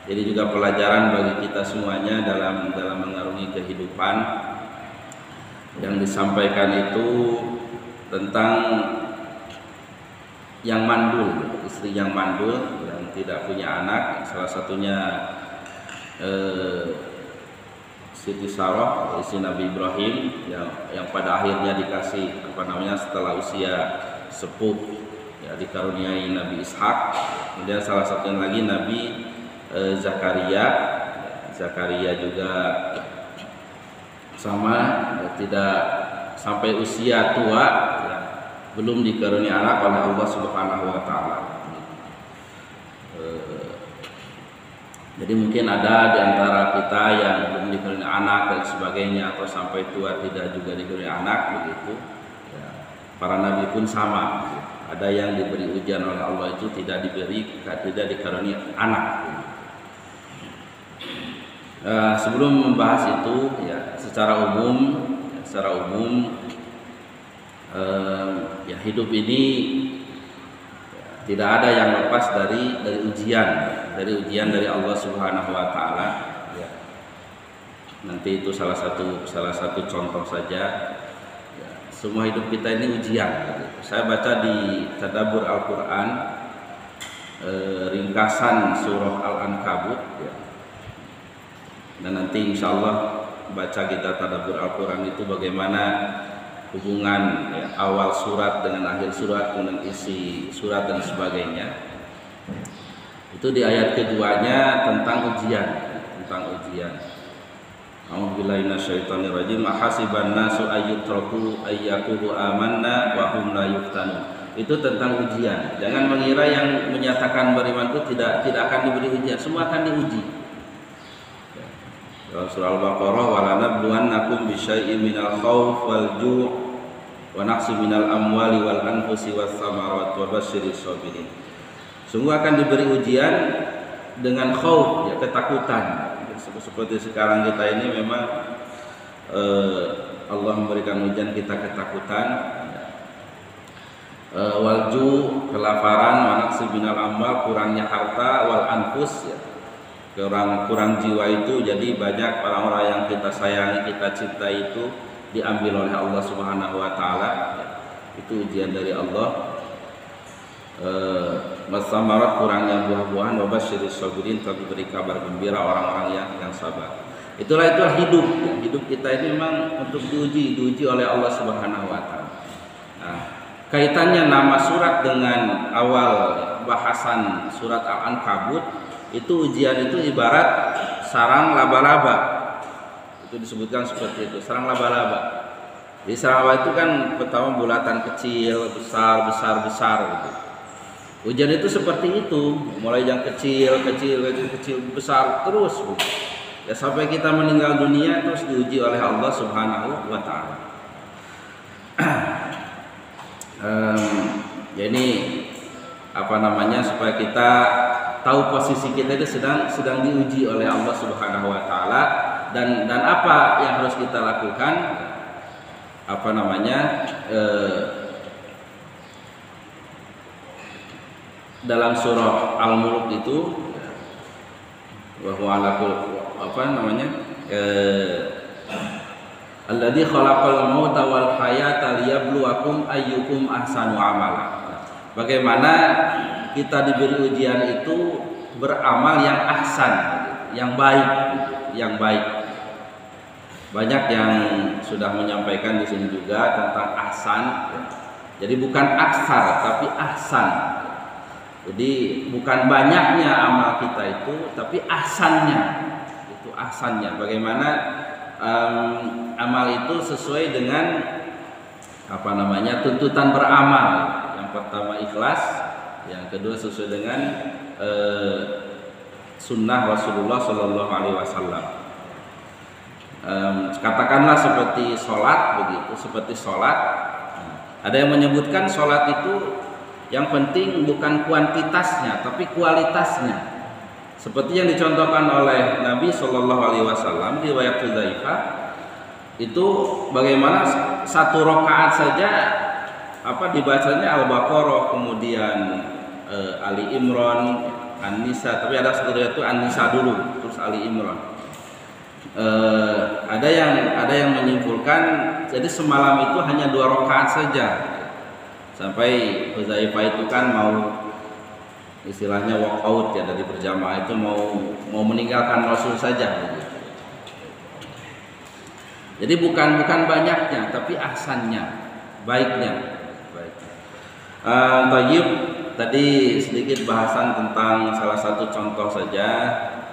S2: Jadi juga pelajaran bagi kita semuanya dalam mengarungi kehidupan. Yang disampaikan itu tentang yang mandul, istri yang mandul, yang tidak punya anak. Salah satunya Siti Sarah, istri Nabi Ibrahim, yang pada akhirnya dikasih setelah usia sepuh, ya, dikaruniai Nabi Ishak. Kemudian salah satunya lagi Nabi Zakaria juga sama, tidak sampai usia tua, ya, belum dikaruniai anak oleh Allah Subhanahu wa taala. Jadi mungkin ada di antara kita yang belum dikaruniai anak dan sebagainya, atau sampai tua tidak juga dikaruniai anak begitu. Ya, para nabi pun sama. Ada yang diberi ujian oleh Allah itu tidak dikaruniai anak. Sebelum membahas itu, ya, secara umum, ya, hidup ini, ya, tidak ada yang lepas dari ujian dari Allah Subhanahu wa taala, ya. Nanti itu salah satu contoh saja, ya. Semua hidup kita ini ujian. Saya baca di Tadabbur Al-Qur'an, ringkasan surah Al-Ankabut, ya. Dan nanti insya Allah baca kita Tadabbur Al-Quran itu bagaimana hubungan, ya, awal surat dengan akhir surat, dengan isi surat dan sebagainya. Itu di ayat keduanya tentang ujian. A'udzubillahi minasyaitonirrajim. Ahasiban nasu ayyutraku ayyaqulu amanna wa hum la yuftanun. Itu tentang ujian. Jangan mengira yang menyatakan beriman itu tidak akan diberi ujian, semua akan diuji. Dalam surah Al-Baqarah, walanabluwannakum bisyai'in minal khauf wal ju' wa naqsin minal amwali wal anfusi was samarat wa basyiris sabirin. Sungguh akan diberi ujian dengan khauf, ya, ketakutan. Seperti sekarang kita ini memang Allah memberikan ujian kita ketakutan, wal ju', kelaparan, wa naqsin minal amwal, kurangnya harta, wal anfus, ya, kurang jiwa itu. Jadi banyak orang-orang yang kita sayangi, kita cintai itu diambil oleh Allah Subhanahu wa taala. Itu ujian dari Allah. Masamarat, kurangnya buah-buahan, wa basyiris sabirin, tapi beri kabar gembira orang-orang yang sabar. Itulah hidup. Hidup kita ini memang untuk diuji oleh Allah Subhanahu wa taala. Nah, kaitannya nama surat dengan awal bahasan surat Al-Ankabut, itu ujian itu ibarat sarang laba-laba. Itu disebutkan seperti itu, sarang laba-laba. Di sarang laba itu kan pertama bulatan kecil, besar gitu. Ujian itu seperti itu, mulai yang kecil, besar terus. Ya, sampai kita meninggal dunia terus diuji oleh Allah Subhanahu wa taala. Jadi supaya kita tahu posisi kita itu sedang diuji oleh Allah Subhanahu wa taala, dan apa yang harus kita lakukan, dalam surah Al-Mulk itu, alladzi khalaqal mauta wal hayata liyabluwakum ayyukum ahsanu amala. Bagaimana kita diberi ujian itu beramal yang ahsan, yang baik. Banyak yang sudah menyampaikan di sini juga tentang ahsan. Jadi bukan aksar tapi ahsan. Jadi bukan banyaknya amal kita itu, tapi ahsannya. Itu ahsannya. Bagaimana amal itu sesuai dengan tuntutan beramal. Yang pertama ikhlas, yang kedua sesuai dengan sunnah Rasulullah Shallallahu Alaihi Wasallam. Katakanlah seperti sholat begitu, seperti sholat. Ada yang menyebutkan sholat itu yang penting bukan kuantitasnya, tapi kualitasnya. Seperti yang dicontohkan oleh Nabi Shallallahu Alaihi Wasallam di riwayat Hudzaifah, itu bagaimana satu rakaat saja dibacanya Al-Baqarah, kemudian Ali Imran, An-Nisa, tapi ada satu riwayat itu An-Nisa dulu, terus Ali Imran. Ada yang menyimpulkan jadi semalam itu hanya 2 rakaat saja, sampai Hudzaifah itu kan mau istilahnya walk out ya dari berjamaah, itu mau meninggalkan Rasul saja. Jadi bukan banyaknya, tapi ahsannya, baiknya. Tayyib, tadi sedikit bahasan tentang salah satu contoh saja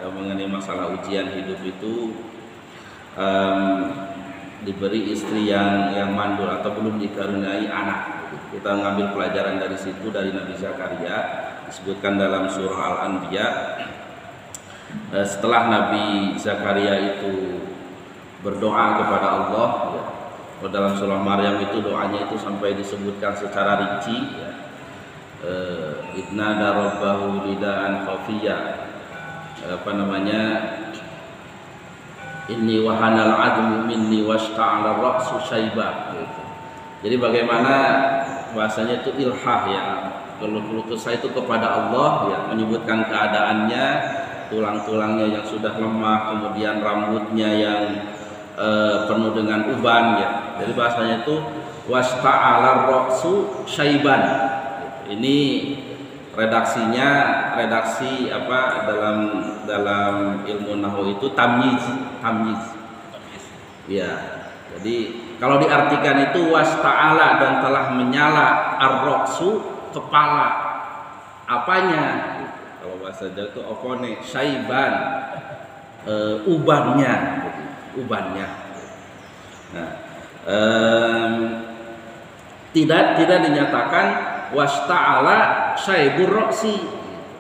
S2: mengenai masalah ujian hidup itu, diberi istri yang mandul atau belum dikaruniai anak. Kita mengambil pelajaran dari situ, dari Nabi Zakaria, disebutkan dalam surah Al-Anbiya. Setelah Nabi Zakaria itu berdoa kepada Allah, ya, dalam surah Maryam itu doanya itu sampai disebutkan secara rinci, ya. Idna darabbahu nidaan khafiyya, inni wahanal admu minni washta'ala ra'su syaiba, gitu. Jadi bagaimana bahasanya itu ilhah, ya, keluh kesah itu kepada Allah, ya, menyebutkan keadaannya, tulang-tulangnya yang sudah lemah, kemudian rambutnya yang penuh dengan uban, ya. Jadi bahasanya itu washta'ala ra'su syaiban. Ini redaksinya, redaksi dalam ilmu nahwu itu tamyiz. Ya. Jadi kalau diartikan itu wasta'ala, dan telah menyala, ar-ra'su kepala. Apanya? Kalau bahasa Jawa itu opone, syaiban, ubannya. Nah, tidak dinyatakan wasta'ala syaibur ra'si,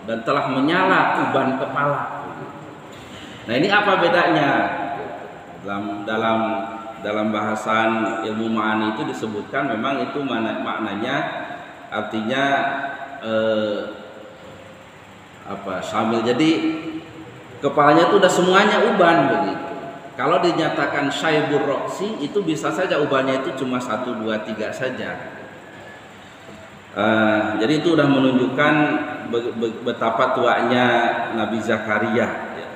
S2: dan telah menyala uban kepala. Nah, ini apa bedanya? Dalam bahasan ilmu ma'ani itu disebutkan memang itu maknanya artinya sambil, jadi kepalanya itu udah semuanya uban begitu. Kalau dinyatakan syaibur ra'si itu bisa saja ubannya itu cuma 1, 2, 3 saja. Jadi itu sudah menunjukkan betapa tuanya Nabi Zakaria, ya.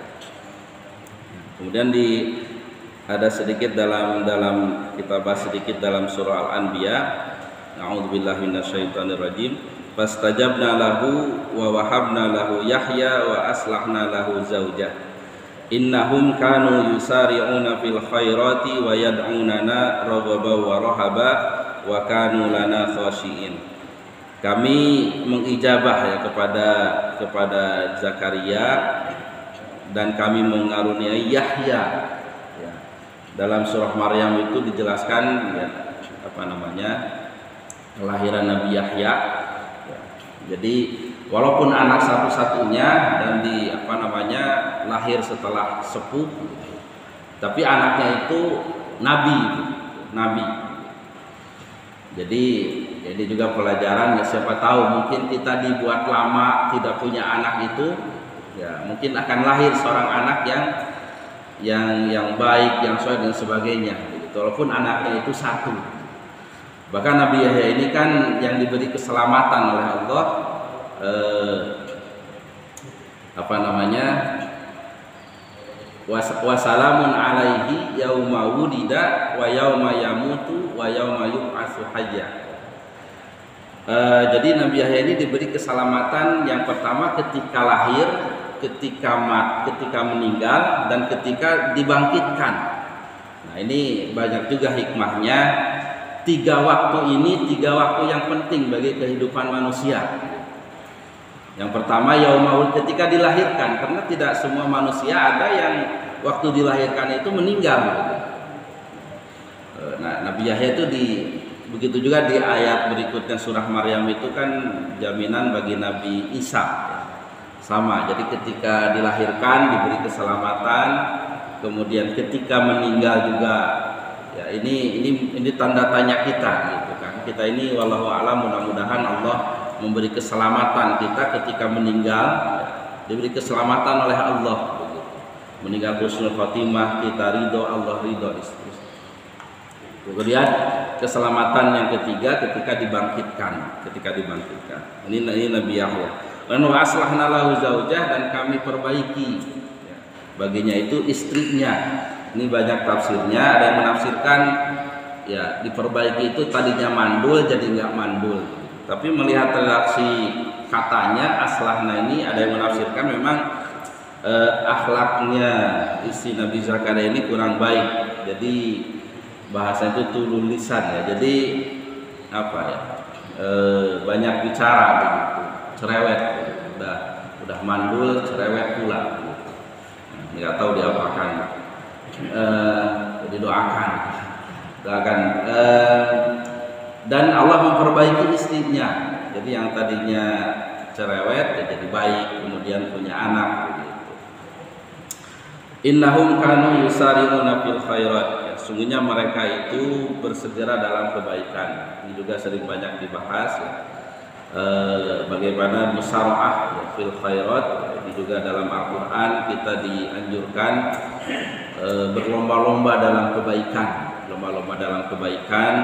S2: Kemudian ada sedikit dalam kita bahas sedikit dalam surah Al-Anbiya. A'udzubillahi minasyaitonirrajim. Fastajabna lahu wa wahabna lahu Yahya wa aslahna lahu zaujah. Innahum kanu yusari'una fil khairati wa yad'unana raghaba wa rahaba wa kanu lana khashiin. Kami mengijabah, ya, kepada Zakaria, dan kami mengaruniai Yahya, ya. Dalam surah Maryam itu dijelaskan, ya, kelahiran Nabi Yahya, ya. Jadi walaupun anak satu-satunya dan lahir setelah sepuh, tapi anaknya itu nabi. Jadi ini juga pelajaran, ya, siapa tahu mungkin kita dibuat lama tidak punya anak itu, ya, mungkin akan lahir seorang anak yang baik, yang soleh dan sebagainya. Walaupun anaknya itu satu. Bahkan Nabi Yahya ini kan yang diberi keselamatan oleh Allah, wasalamun alaihi yauma wulida wa yauma yamutu wa yauma yub'atsu hayya. Jadi Nabi Yahya ini diberi keselamatan yang pertama ketika lahir, ketika meninggal, dan ketika dibangkitkan. Nah, ini banyak juga hikmahnya. 3 waktu ini 3 waktu yang penting bagi kehidupan manusia. Yang pertama yaumul, ketika dilahirkan, karena tidak semua manusia ada yang waktu dilahirkan itu meninggal. Nah, Nabi Yahya itu begitu juga di ayat berikutnya surah Maryam itu kan jaminan bagi Nabi Isa. Sama, jadi ketika dilahirkan diberi keselamatan, kemudian ketika meninggal juga, ya, ini tanda tanya kita, gitu kan. Kita ini wallahu a'lam, mudah-mudahan Allah memberi keselamatan kita ketika meninggal, diberi keselamatan oleh Allah begitu. Meninggal husnul khotimah, kita ridho, Allah ridho istri. Kemudian keselamatan yang ketiga ketika dibangkitkan. Ini Nabi Yahya. Wa aslahna lahu zaujah, dan kami perbaiki baginya itu istrinya. Ini banyak tafsirnya, ada yang menafsirkan ya diperbaiki itu tadinya mandul jadi nggak mandul. Tapi melihat redaksi katanya aslahna ini, ada yang menafsirkan memang akhlaknya istri Nabi Zakaria ini kurang baik. Jadi bahasa itu tulul lisan ya. Jadi apa ya? Banyak bicara begitu, cerewet. Udah mandul, cerewet pula. Nggak tahu diapakan. Jadi doakan. Dan Allah memperbaiki istrinya. Jadi yang tadinya cerewet jadi baik, kemudian punya anak begitu. Innahum kanu yusari'una fil khairat. Ya, sungguhnya mereka itu bersegera dalam kebaikan. Ini juga sering banyak dibahas ya. Bagaimana musara'ah ya, fil khairat. Ini juga dalam Al-Qur'an kita dianjurkan berlomba-lomba dalam kebaikan.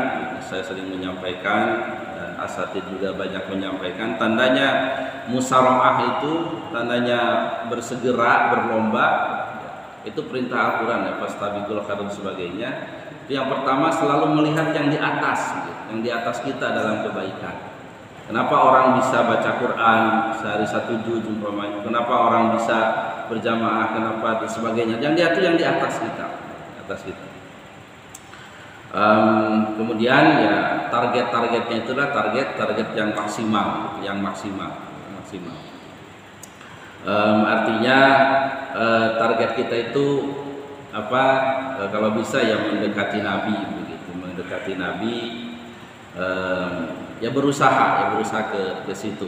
S2: Saya sering menyampaikan dan asatid juga banyak menyampaikan, tandanya musara'ah itu tandanya bersegera, berlomba. Itu perintah Al-Quran ya, fastabiqul khairat dan sebagainya. Yang pertama selalu melihat yang di atas, yang di atas kita dalam kebaikan. Kenapa orang bisa baca Quran sehari 1 juz umpamanya? Kenapa orang bisa berjamaah? Kenapa dan sebagainya? Yang dia itu yang di atas kita, kemudian ya targetnya itulah target yang maksimal, artinya target kita itu apa? Kalau bisa ya mendekati Nabi begitu, ya berusaha ke situ.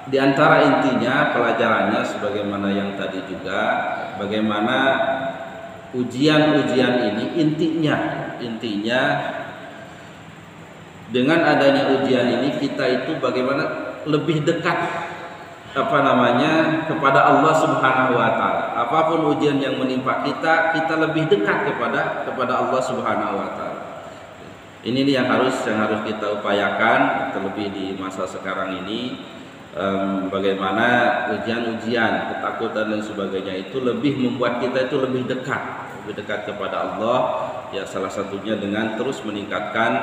S2: Di antara intinya pelajarannya sebagaimana yang tadi juga, bagaimana ujian-ujian ini intinya dengan adanya ujian ini kita itu bagaimana lebih dekat kepada Allah Subhanahu wa taala. Apapun ujian yang menimpa kita lebih dekat kepada Allah Subhanahu wa taala. Ini yang harus kita upayakan, terlebih di masa sekarang ini. Bagaimana ujian-ujian, ketakutan dan sebagainya itu lebih membuat kita itu lebih dekat kepada Allah. Ya salah satunya dengan terus meningkatkan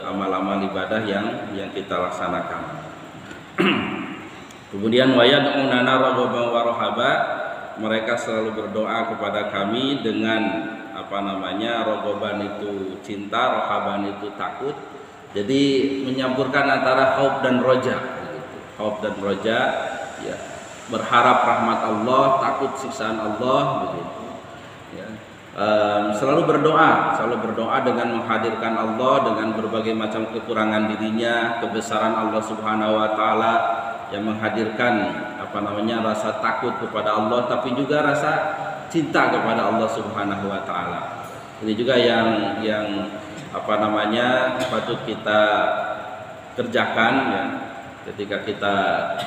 S2: amal-amal ibadah yang kita laksanakan. Kemudian wayad'unana raghaban wa rahaba, mereka selalu berdoa kepada kami dengan raghaban itu cinta, rahaban itu takut. Jadi menyampurkan antara khauf dan roja. Ya, berharap rahmat Allah, takut siksaan Allah begitu. Ya. Selalu berdoa dengan menghadirkan Allah dengan berbagai macam kekurangan dirinya, kebesaran Allah Subhanahu wa taala yang menghadirkan rasa takut kepada Allah, tapi juga rasa cinta kepada Allah Subhanahu wa taala. Ini juga yang patut kita kerjakan ya. Ketika kita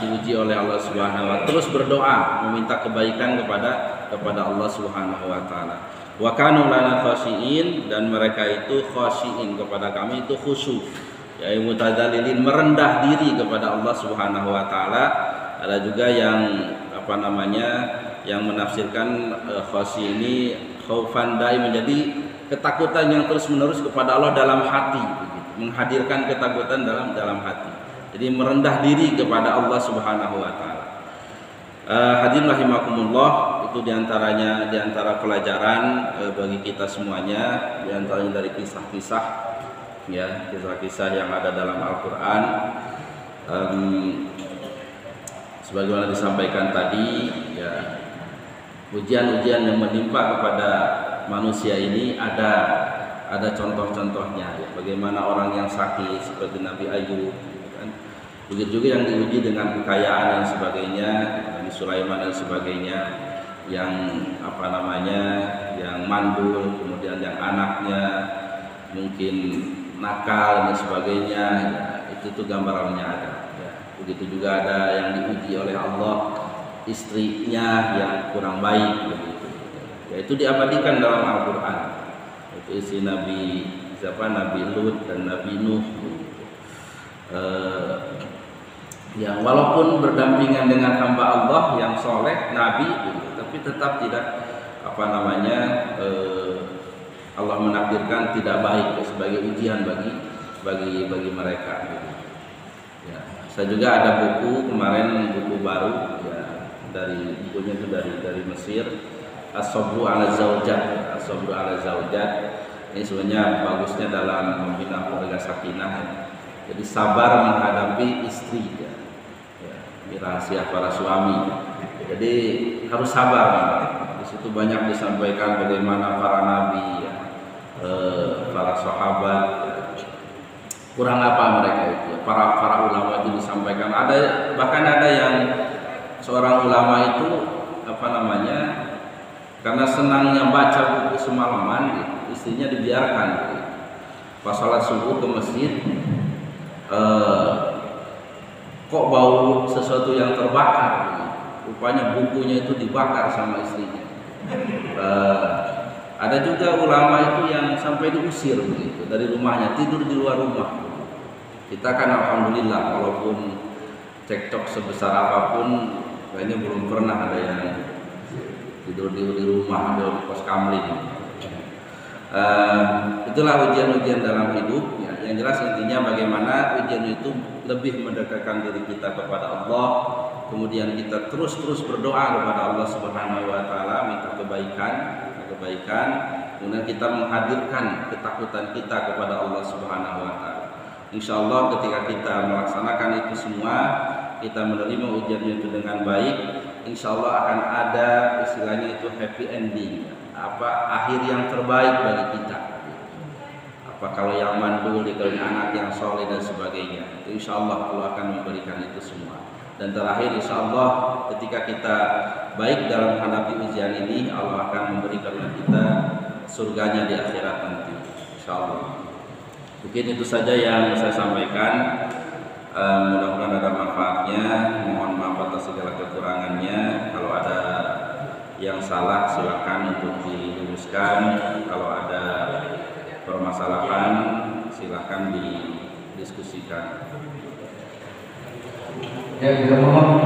S2: diuji oleh Allah Subhanahu wa taala, terus berdoa meminta kebaikan kepada Allah Subhanahu wa taala. Wa kanu lana khashiin, dan mereka itu khashiin kepada kami itu khusyuk. Ya mutadzalilin, merendah diri kepada Allah Subhanahu wa taala. Ada juga yang yang menafsirkan khashi ini khaufan dai, menjadi ketakutan yang terus-menerus kepada Allah dalam hati begitu. Menghadirkan ketakutan dalam hati. Jadi merendah diri kepada Allah Subhanahu wa taala. Hadirin rahimakumullah, itu diantara pelajaran bagi kita semuanya, diantaranya dari kisah-kisah yang ada dalam Al-Qur'an. Sebagaimana disampaikan tadi ya, ujian-ujian yang menimpa kepada manusia ini ada contoh-contohnya ya. Bagaimana orang yang sakit seperti Nabi Ayub, begitu juga yang diuji dengan kekayaan dan sebagainya, Nabi Sulaiman dan sebagainya, yang yang mandul, kemudian yang anaknya mungkin nakal dan sebagainya ya. itu tuh gambarannya ada. Ya. Begitu juga ada yang diuji oleh Allah, istrinya yang kurang baik begitu. Ya, itu diabadikan dalam Al-Quran. Itu isi Nabi Nabi Lut dan Nabi Nuh. Yang walaupun berdampingan dengan hamba Allah yang soleh, Nabi, tapi tetap tidak Allah menakdirkan tidak baik sebagai ujian bagi mereka. Ya, saya juga ada buku kemarin, buku baru ya, bukunya itu dari Mesir, As-Sabru 'ala Zaujat. As-Sabru 'ala Zaujat ini sebenarnya bagusnya dalam membina keluarga sakinah. Ya. Jadi sabar menghadapi istri ya. Ya, ini rahasia para suami. Jadi harus sabar. Di situ banyak disampaikan bagaimana para nabi ya, para sahabat kurang apa mereka itu ya. Para ulama itu disampaikan, bahkan ada yang seorang ulama itu karena senangnya baca buku semalaman gitu, istrinya dibiarkan gitu. Pas sholat subuh ke masjid kok bau sesuatu yang terbakar gitu. Rupanya bukunya itu dibakar sama istrinya. Ada juga ulama itu yang sampai diusir begitu dari rumahnya, tidur di luar rumah. Kita kan alhamdulillah walaupun cekcok sebesar apapun, kayaknya belum pernah ada yang tidur di rumah, ada di pos kamling. Itulah ujian-ujian dalam hidup. Ya. Yang jelas intinya bagaimana ujian itu lebih mendekatkan diri kita kepada Allah. Kemudian kita terus berdoa kepada Allah Subhanahu wa taala, minta kebaikan. Kemudian kita menghadirkan ketakutan kita kepada Allah Subhanahu wa taala. Insyaallah ketika kita melaksanakan itu semua, kita menerima ujiannya itu dengan baik, insyaallah akan ada istilahnya itu happy ending. Akhir yang terbaik bagi kita. Kalau yang mandul dikali anak yang soleh dan sebagainya, insyaallah Allah akan memberikan itu semua. Dan terakhir insyaallah ketika kita baik dalam menghadapi ujian ini, Allah akan memberikan kita surganya di akhirat nanti, insyaallah. Mungkin itu saja yang saya sampaikan. Mudah-mudahan ada manfaatnya. Mohon maaf atas segala kekurangannya. Kalau ada yang salah silakan untuk diluruskan. Kalau ada permasalahan silakan didiskusikan.
S3: Ya, kita mohon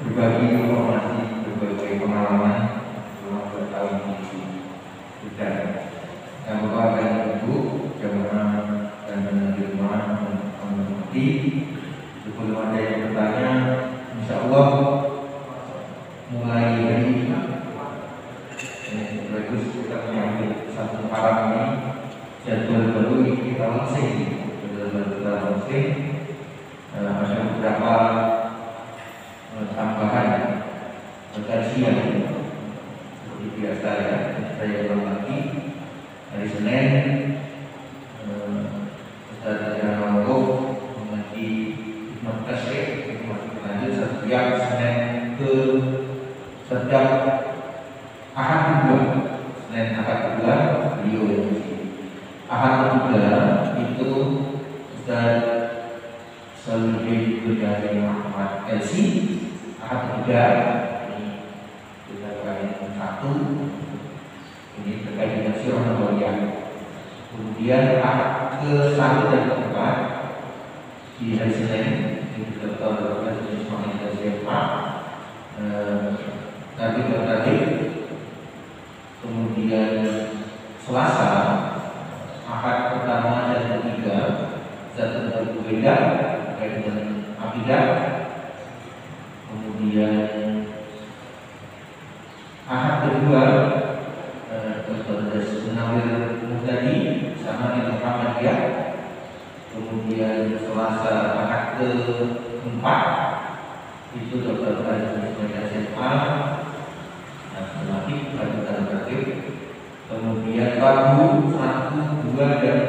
S3: berbagi informasi, berbagi pengalaman selama bertahun di bidang yang Bapak dan Ibu jamaah dan penerima mengerti. Sebelum ada yang bertanya, insya Allah mulai hari ini bagus kita menyambut satu malam ini jadwal baru kita launching. Ada beberapa tambahan kajian seperti biasa ya. Saya ulang lagi hari Senin Ustaz Jahanto mengaji hikmah tasyrik lanjut setiap Senin ke setiap Ahad kedua. Senin Ahad kedua beliau Ahad kedua itu Ustaz Saluddin Bujani Muhammad LC. Ahad ketiga ini kita kali satu ini terkait dengan sirah nabawiyah. Kemudian ahad ke satu dan keempat di hari Senin ini kita tahu bahwa jenis mengenai SMA Nabi tadi. Kemudian Selasa ahad pertama dan ketiga zat berbeda terkait dengan akidah. Kemudian ahad kedua Dr. Munawir Muhtadi sama dengan Muhammadiyah. Kemudian Selasa ahad keempat itu Dr. SMA matematik pelajaran terakhir. Kemudian Rabu 1, 2 dan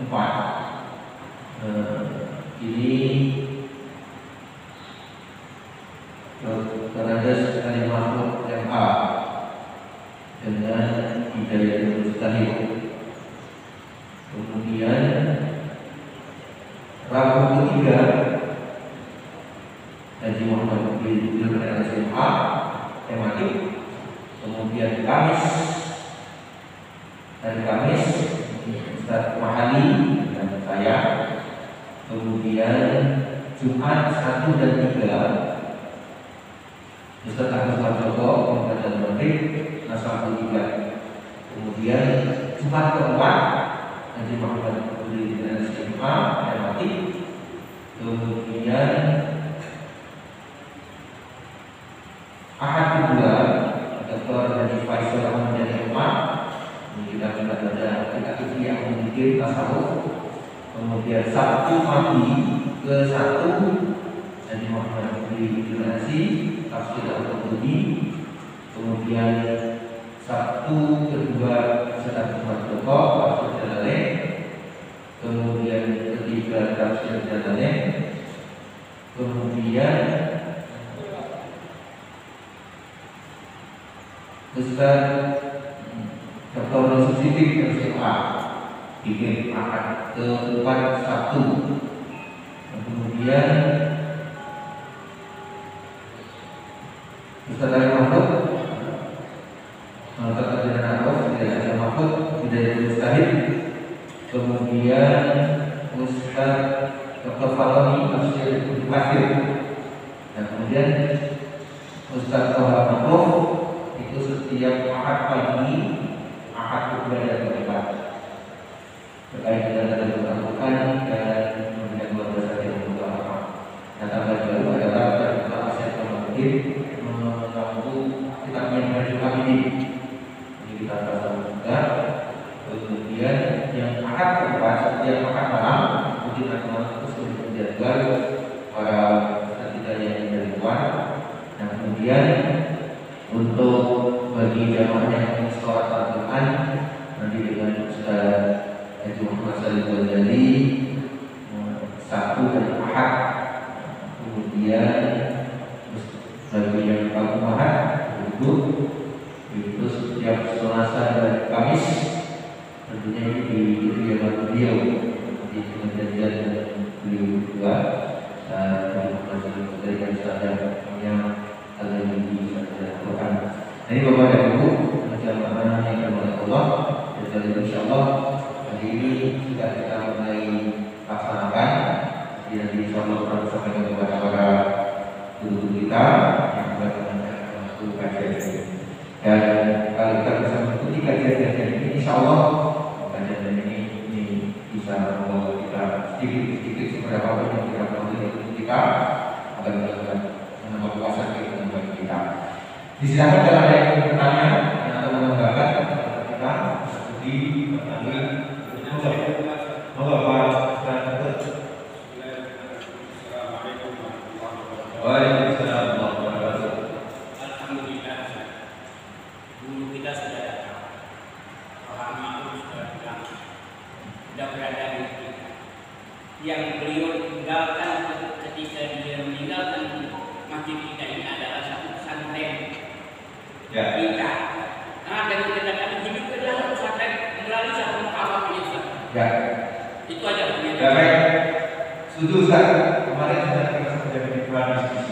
S3: 4 ini Dr. Mahmud MA dengan Hidayah Mustahil. Kamis Ustaz Mahali dan saya, kemudian Jumat 1 dan 3 Ustaz Agus Marjoko dan Menteri Nasrul 3. Kemudian Jumat keempat Haji Muhammad Budi dan SMA MAT. Kemudian Ahad kedua Dr. Haji Faisal Ahmad Umar. Kita ada aplikasi yang memiliki tasawuf. Kemudian Sabtu pagi ke-1 Haji Muhammad Budi Donasi Tafsir Al-Qurtubi. Kemudian Sabtu kedua Ustaz Marjoko Tafsir Jalalain. Kemudian ketiga Tafsir Jalalain. Kemudian Ustaz Dr. Nusuf Siddiq SMA bikin akad ke-4 Sabtu. Kemudian Ustaz Ali Mahfud Ustaz Adnan Arif dari Azhar Mahfud Bidayah Mustahid. Kemudian Ustaz Dr. Fatoni Tafsir Al-Qasir. Dan kemudian Ustaz Toha Mahfud itu setiap Ahad pagi, Ahad kedua dan keempat terkait dengan tanda Al-Quran dan kemudian luar biasa yang berdoa. Yang tambah baru adalah Dr. Asyad Al-Mahfud mengampu kitabnya Baju Hamidi. Ini kita bahas juga. Kemudian yang Ahad keempat setiap Ahad malam mungkin akan terus menjadwal para kita yang dari luar. Dan kemudian untuk bagi jamaah yang sholat Al-Quran nanti dengan Ustaz Haji Muhammad Salih Ghazali Sabtu dan Ahad. Kemudian bagi yang Pak Ahad itu setiap Selasa dan Kamis, tentunya ini di kediaman beliau di pengajian dan beliau juga Haji Muhammad Salih Ghazali dan Ustaz yang ada di Al-Quran. Ini Bapak dan Ibu jamaah yang dirahmati Allah, jadi insyaallah hari ini sudah kita mulai laksanakan. Jadi insyaallah kita sampaikan kepada para guru kita yang melakukan kajian ini. Dan kalau kita bisa mengikuti kajian ini, insyaallah kajian ini bisa membawa kita sedikit seperti apa yang kita lakukan kita agar menambah kuasa kita bagi kita. Disilakan kalau ada yang bertanya atau menambahkan kita di Waalaikumsalam warahmatullahi wabarakatuh.
S4: Alhamdulillah, guru kita sudah datang. Alhamdulillah sudah berada di kita. Yang beliau tinggalkan ketika dia meninggalkan masjid kita ini adalah satu pesantren.
S3: Ya.
S4: Kita, karena dengan kita kami hidup ke dalam pesantren melalui satu mukawaf ini.
S3: Ya.
S4: Itu aja.
S3: Ya baik. Setuju Ustaz. Kemarin sudah kita sudah diskusi